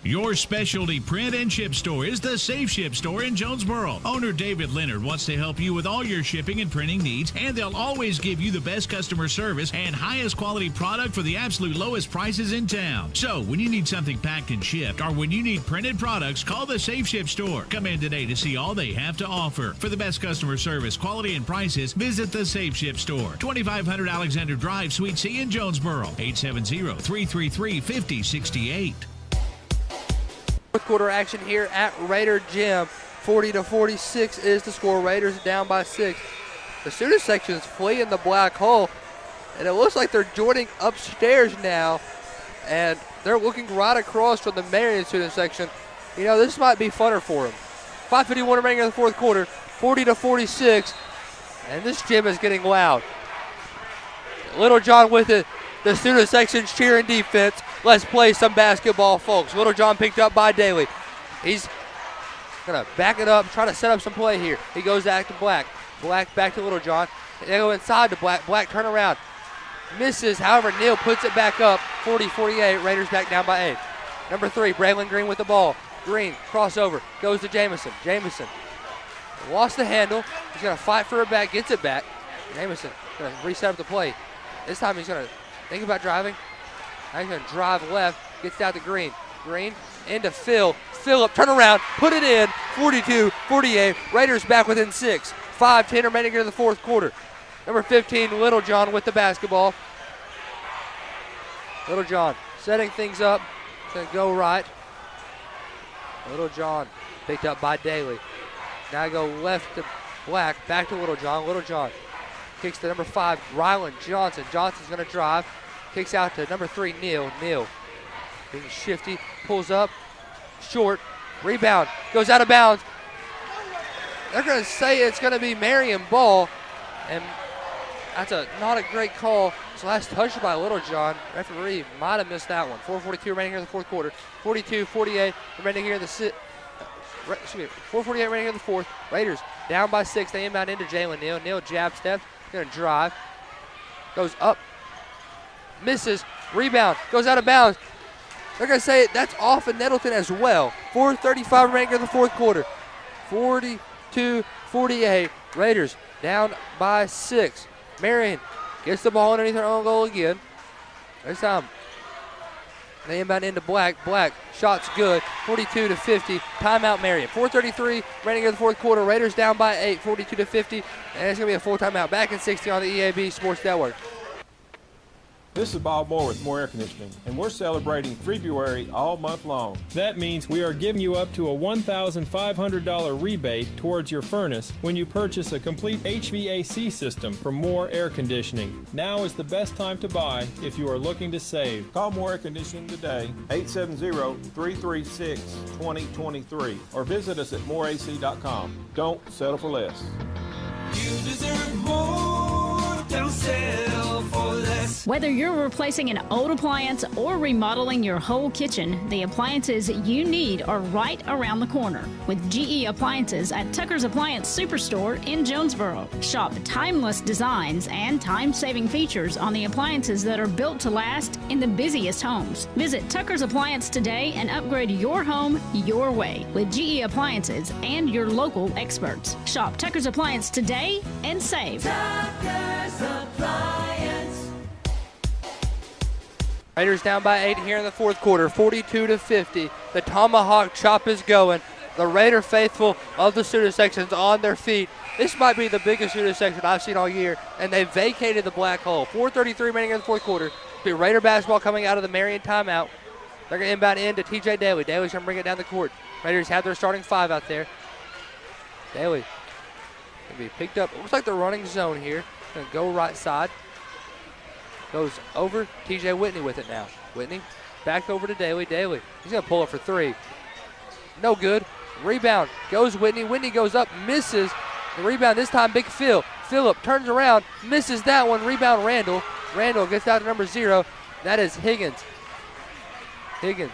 Your specialty print and ship store is the Safe Ship Store in Jonesboro. Owner David Leonard wants to help you with all your shipping and printing needs, and they'll always give you the best customer service and highest quality product for the absolute lowest prices in town. So when you need something packed and shipped, or when you need printed products, call the Safe Ship Store. Come in today to see all they have to offer. For the best customer service, quality, and prices, visit the Safe Ship Store, 2500 Alexander Drive, Suite C in Jonesboro, 870-333-5068. Fourth quarter action here at Raider Gym. 40-46 is the score. Raiders down by 6. The student section is fleeing the black hole, and it looks like they're joining upstairs now, and they're looking right across from the Marion student section. You know, this might be funner for them. 5:51 remaining in the fourth quarter. 40-46, and this gym is getting loud. Littlejohn with it. The student section's cheering defense. Let's play some basketball, folks. Littlejohn picked up by Daly. He's going to back it up, try to set up some play here. He goes back to Black. Black back to Littlejohn. They go inside to Black. Black turn around. Misses. However, Neal puts it back up. 40-48. Raiders back down by 8. Number 3, Braylon Green with the ball. Green, crossover. Goes to Jamison. Jamison lost the handle. He's going to fight for it back. Gets it back. Jamison going to reset up the play. This time he's going to think about driving. Now he's going to drive left. Gets out to Green. Green into Phil. Phillip, turn around. Put it in. 42-48. Raiders back within 6. 5:10 remaining into the fourth quarter. Number 15, Littlejohn with the basketball. Littlejohn setting things up. Going to go right. Littlejohn picked up by Daly. Now go left to Black. Back to Littlejohn. Littlejohn kicks to number 5, Ryland Johnson. Johnson's going to drive. Kicks out to number 3, Neal. Neal being shifty. Pulls up. Short. Rebound. Goes out of bounds. They're going to say it's going to be Marion ball. And that's not a great call. It's last touched by Littlejohn. Referee might have missed that one. 4:42 remaining here in the fourth quarter. 42-48 remaining here in the 4:48 remaining here in the fourth. Raiders down by 6. They inbound into Jalen Neal. Neal jab step. Going to drive. Goes up. Misses. Rebound. Goes out of bounds. They're going to say that's off of Nettleton as well. 4:35 remaining in the fourth quarter. 42-48. Raiders down by 6. Marion gets the ball underneath their own goal again. This time they inbound into Black. Black, shot's good. 42-50. Timeout Marion. 4:33 remaining in the fourth quarter. Raiders down by 8. 42-50. And it's going to be a full timeout. Back in 60 on the EAB Sports Network. This is Bob Moore with Moore Air Conditioning, and we're celebrating February all month long. That means we are giving you up to a $1,500 rebate towards your furnace when you purchase a complete HVAC system from Moore Air Conditioning. Now is the best time to buy if you are looking to save. Call Moore Air Conditioning today, 870-336-2023, or visit us at moreac.com. Don't settle for less. You deserve more. Appliances. Whether you're replacing an old appliance or remodeling your whole kitchen, the appliances you need are right around the corner. With GE Appliances at Tucker's Appliance Superstore in Jonesboro. Shop timeless designs and time-saving features on the appliances that are built to last in the busiest homes. Visit Tucker's Appliance today and upgrade your home your way with GE Appliances and your local experts. Shop Tucker's Appliance today and save. Tucker's Appliance. Raiders down by 8 here in the fourth quarter, 42-50. The tomahawk chop is going. The Raider faithful of the student sections on their feet. This might be the biggest student section I've seen all year, and they vacated the black hole. 4:33 remaining in the fourth quarter. The Raider basketball coming out of the Marion timeout. They're going to inbound in to TJ Daly. Daly's going to bring it down the court. Raiders have their starting 5 out there. Daly going to be picked up. Looks like they're running zone here. Going to go right side. Goes over. TJ Whitney with it now. Whitney back over to Daly. Daly, he's going to pull up for 3. No good. Rebound goes Whitney. Whitney goes up, misses. The rebound this time, Big Phil. Phillip turns around, misses that one. Rebound Randall. Randall gets out to number 0. That is Higgins. Higgins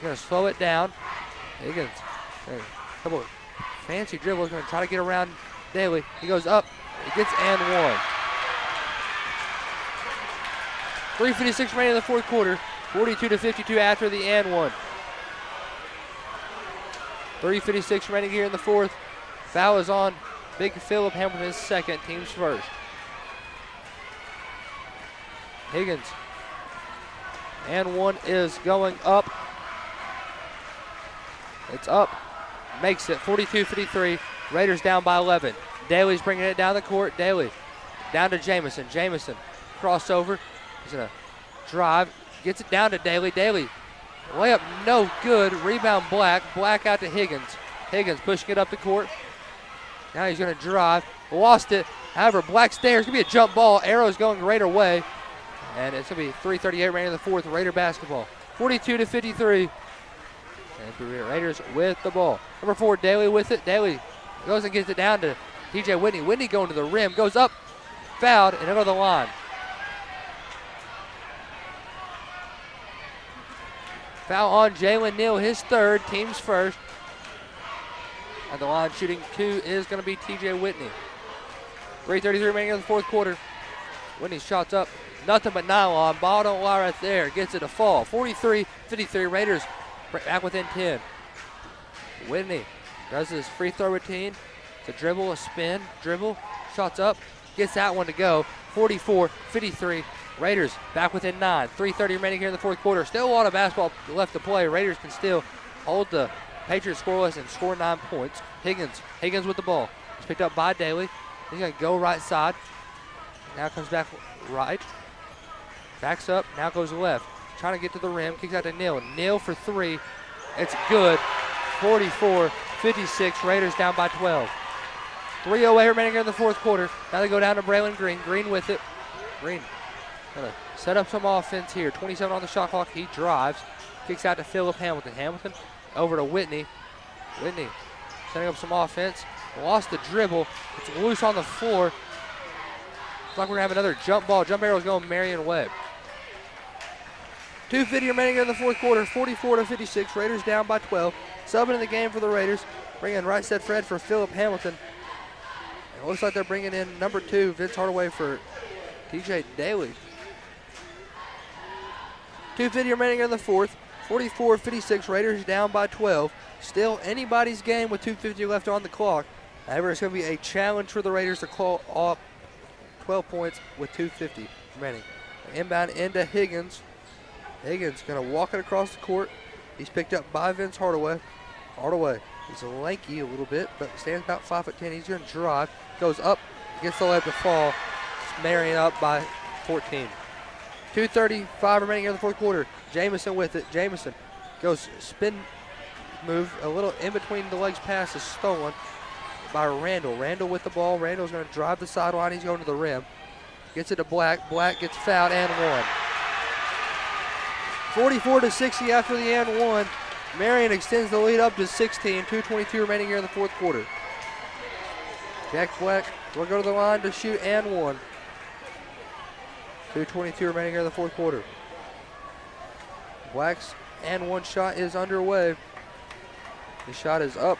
going to slow it down. Higgins, a couple of fancy dribbles, going to try to get around Daly. He goes up, he gets and 1. 3:56 remaining in the fourth quarter, 42-52 after the and 1. 3:56 remaining here in the fourth. Foul is on Big Phillip Hamilton, his second, team's first. Higgins. And 1 is going up. It's up. Makes it 42-53. Raiders down by 11. Daly's bringing it down the court. Daly down to Jamison. Jamison crossover. He's going to drive. Gets it down to Daly. Daly. Layup no good. Rebound Black. Black out to Higgins. Higgins pushing it up the court. Now he's going to drive. Lost it. However, Black's there. It's going to be a jump ball. Arrow's going Raider way. And it's going to be 3:38 remaining in the fourth. Raider basketball. 42-53. And the Raiders with the ball. Number 4, Daly with it. Daly goes and gets it down to TJ Whitney. Whitney going to the rim. Goes up. Fouled. And over the line. Foul on Jalen Neal, his third, team's first. At the line shooting 2 is going to be TJ Whitney. 3:33 remaining in the fourth quarter. Whitney shots up. Nothing but nylon. Ball don't lie right there. Gets it to fall. 43-53. Raiders back within 10. Whitney does his free throw routine. It's a dribble, a spin, dribble, shots up. Gets that one to go. 44-53. Raiders back within 9. 3:30 remaining here in the fourth quarter. Still a lot of basketball left to play. Raiders can still hold the Patriots scoreless and score 9 points. Higgins with the ball. It's picked up by Daly. He's going to go right side. Now comes back right. Backs up. Now goes left. Trying to get to the rim. Kicks out to Neal. Neal for 3. It's good. 44-56. Raiders down by 12. 3:08 remaining here in the fourth quarter. Now they go down to Braylon Green. Green with it. Green going to set up some offense here. 27 on the shot clock. He drives. Kicks out to Phillip Hamilton. Hamilton over to Whitney. Whitney setting up some offense. Lost the dribble. It's loose on the floor. Looks like we're going to have another jump ball. Jump arrow is going Marion Webb. 2:50 remaining in the fourth quarter. 44-56. Raiders down by 12. Subbing in the game for the Raiders. Bringing right set Fred for Phillip Hamilton. It looks like they're bringing in number 2, Vince Hardaway, for TJ Daly. 2:50 remaining in the fourth. 44-56. Raiders down by 12. Still anybody's game with 2:50 left on the clock. However, it's going to be a challenge for the Raiders to call off 12 points with 2:50 remaining. Inbound into Higgins. Higgins going to walk it across the court. He's picked up by Vince Hardaway. Hardaway, he's lanky a little bit, but stands about 5'10". He's going to drive. Goes up, gets the layup to fall. Marion up by 14. 2:35 remaining in the fourth quarter. Jamison with it. Jamison goes spin move. A little in between the legs pass is stolen by Randall. Randall with the ball. Randall's going to drive the sideline. He's going to the rim. Gets it to Black. Black gets fouled and 1. 44-60 after the and 1. Marion extends the lead up to 16. 2:22 remaining here in the fourth quarter. Jack Black will go to the line to shoot and 1. 2:22 remaining here in the fourth quarter. Blacks and one shot is underway. The shot is up.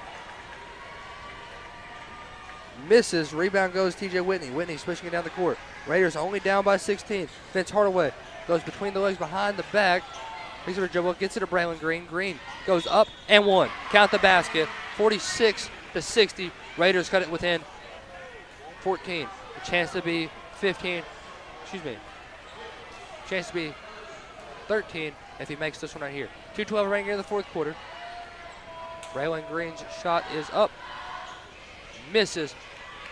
Misses. Rebound goes TJ Whitney. Whitney's pushing it down the court. Raiders only down by 16. Vince Hardaway goes between the legs behind the back. Brings it to dribble. Gets it to Braylon Green. Green goes up and one. Count the basket. 46-60. Raiders cut it within 14. A chance to be 15. Excuse me. Chance to be 13 if he makes this one right here. 2:12 right here in the fourth quarter. Braylon Green's shot is up. Misses.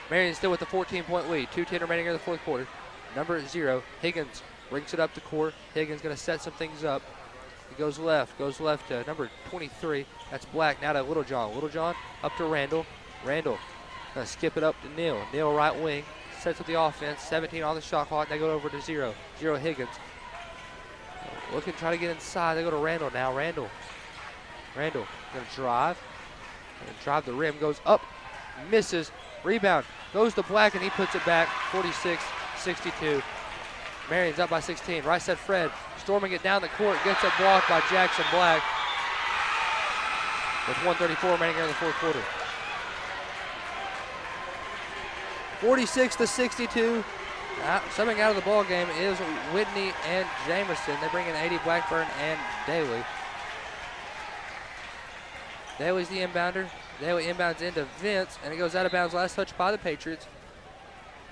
Marion still with the 14-point lead. 2:10 remaining here in the fourth quarter. Number 0, Higgins brings it up the court. Higgins going to set some things up. He goes left to number 23. That's Black. Now to Littlejohn. Littlejohn up to Randall. Randall going to skip it up to Neal. Neal right wing. Sets up the offense. 17 on the shot clock. They go over to 0. 0 Higgins. Looking to try to get inside. They go to Randall now. Randall going to drive. Going to drive the rim. Goes up. Misses. Rebound. Goes to Black and he puts it back. 46-62. Marion's up by 16. Right side Fred. Storming it down the court. Gets it blocked by Jackson Black. With 1:34 remaining here in the fourth quarter. 46-62. Coming out of the ball game is Whitney and Jamerson. They bring in 80 Blackburn and Daly. Daly's the inbounder. Daly inbounds into Vince, and it goes out of bounds. Last touch by the Patriots.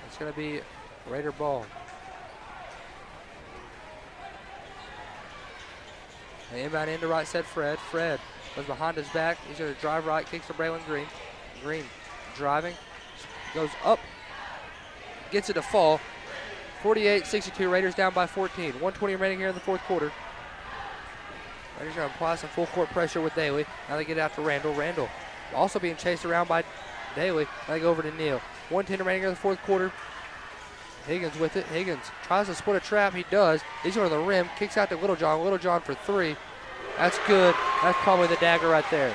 It's going to be Raider ball. They inbound into right side Fred. Fred goes behind his back. He's going to drive right, kicks to Braylon Green. Green driving, goes up, gets it to fall. 48-62, Raiders down by 14. 1:20 remaining here in the fourth quarter. Raiders going to apply some full court pressure with Daly. Now they get out to Randall. Randall also being chased around by Daly. Now they go over to Neal. 1:10 remaining here in the fourth quarter. Higgins with it. Higgins tries to split a trap. He does. He's going to the rim. Kicks out to Littlejohn. Littlejohn for 3. That's good. That's probably the dagger right there.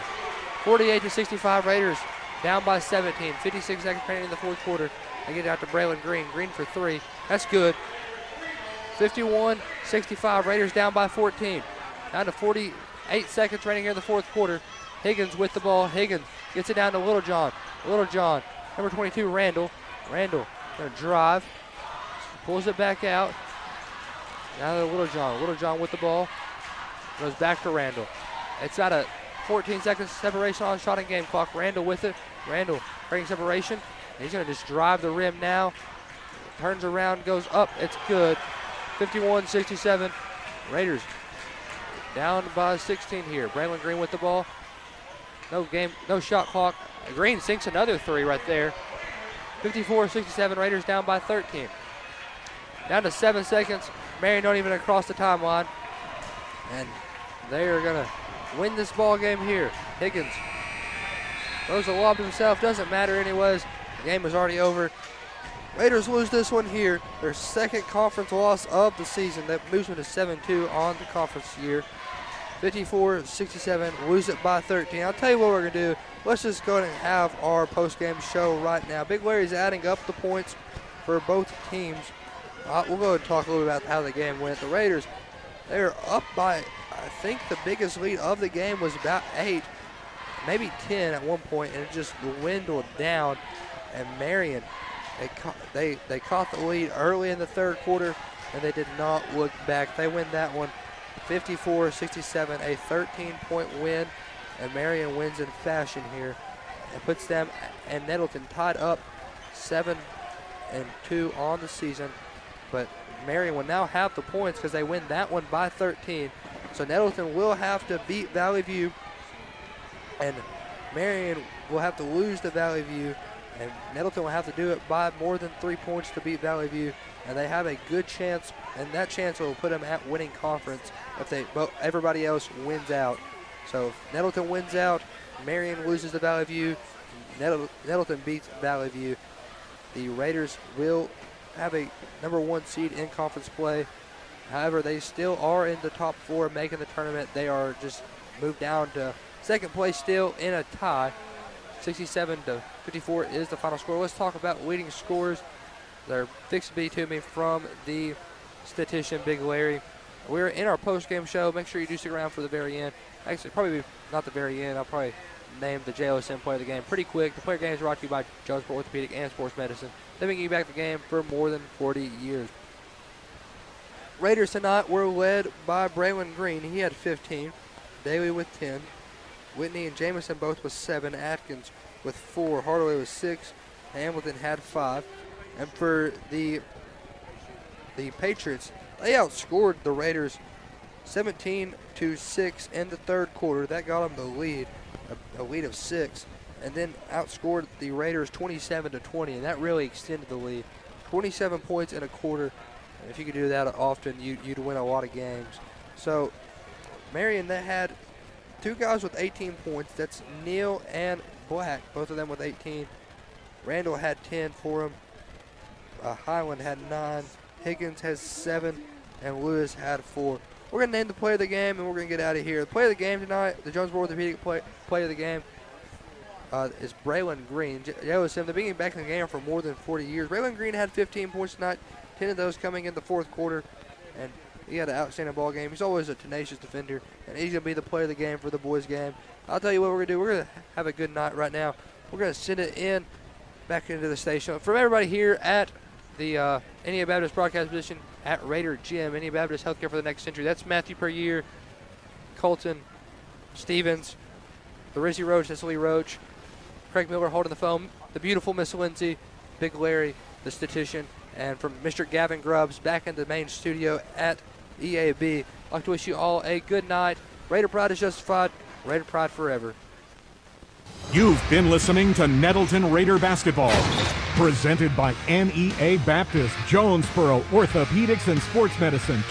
48-65, Raiders down by 17. 56 seconds remaining in the fourth quarter. They get it out to Braylon Green. Green for 3. That's good. 51-65, Raiders down by 14. Down to 48 seconds remaining here in the fourth quarter. Higgins with the ball. Higgins gets it down to Littlejohn. Littlejohn, number 22, Randall. Randall going to drive. Pulls it back out. Now to Littlejohn. Littlejohn with the ball. Goes back to Randall. It's about a 14 seconds separation on shot and game clock. Randall with it. Randall breaking separation. He's going to just drive the rim now. Turns around, goes up. It's good. 51-67. Raiders down by 16 here. Braylon Green with the ball. No shot clock. Green sinks another 3 right there. 54-67. Raiders down by 13. Down to 7 seconds. Marion not even across the timeline. And they are going to win this ball game here. Higgins throws a lob to himself. Doesn't matter anyways. The game is already over. Raiders lose this one here. Their second conference loss of the season. That moves them to 7-2 on the conference year. 54-67. Lose it by 13. I'll tell you what we're going to do. Let's just go ahead and have our post-game show right now. Big Larry's adding up the points for both teams. We'll go ahead and talk a little bit about how the game went. The Raiders, they were up by, I think the biggest lead of the game was about 8, maybe 10 at one point, and it just dwindled down. And Marion, they caught the lead early in the third quarter, and they did not look back. They win that one 54-67, a 13-point win, and Marion wins in fashion here and puts them and Nettleton tied up 7-2 on the season. But Marion will now have the points because they win that one by 13. So Nettleton will have to beat Valley View, and Marion will have to lose to Valley View, and Nettleton will have to do it by more than 3 points to beat Valley View. And they have a good chance, and that chance will put them at winning conference if everybody else wins out. So if Nettleton wins out, Marion loses to Valley View, Nettleton beats Valley View. The Raiders will have a number 1 seed in conference play. However, they still are in the top 4 making the tournament. They are just moved down to second place still in a tie. 67-54 is the final score. Let's talk about leading scorers. They're fixed to be to me from the statistician, Big Larry. We're in our post-game show. Make sure you do stick around for the very end. Actually, probably not the very end. I'll probably name the JOSM player of the game pretty quick. The player of the game is brought to you by Jonesboro Orthopedic and Sports Medicine. They've been giving back the game for more than 40 years. Raiders tonight were led by Braylon Green. He had 15. Daly with 10. Whitney and Jamison both with 7. Atkins with 4. Hardaway with 6. Hamilton had 5. And for the Patriots, they outscored the Raiders 17-6 in the third quarter. That got them the lead, a lead of 6, and then outscored the Raiders 27-20, and that really extended the lead. 27 points in a quarter. And if you could do that often, you'd win a lot of games. So Marion, they had 2 guys with 18 points. That's Neal and Black, both of them with 18. Randall had 10 for him. Highland had 9. Higgins has 7, and Lewis had 4. We're going to name the player of the game, and we're going to get out of here. The player of the game tonight, the Jonesboro Orthopedic player of the game, is Braylon Green. JOSM, they've been back in the game for more than 40 years. Braylon Green had 15 points tonight, 10 of those coming in the fourth quarter, and he had an outstanding ball game. He's always a tenacious defender, and he's going to be the player of the game for the boys' game. I'll tell you what we're going to do. We're going to have a good night right now. We're going to send it in back into the station. From everybody here at the Indiana Baptist broadcast position at Raider Gym, Indiana Baptist Healthcare for the Next Century. That's Matthew Perrier, Colton Stevens, the Rizzy Roach, that's Lee Roach, Craig Miller holding the phone, the beautiful Miss Lindsay, Big Larry, the statistician, and from Mr. Gavin Grubbs back in the main studio at EAB. I'd like to wish you all a good night. Raider Pride is justified. Raider Pride forever. You've been listening to Nettleton Raider Basketball, presented by NEA Baptist, Jonesboro Orthopedics and Sports Medicine.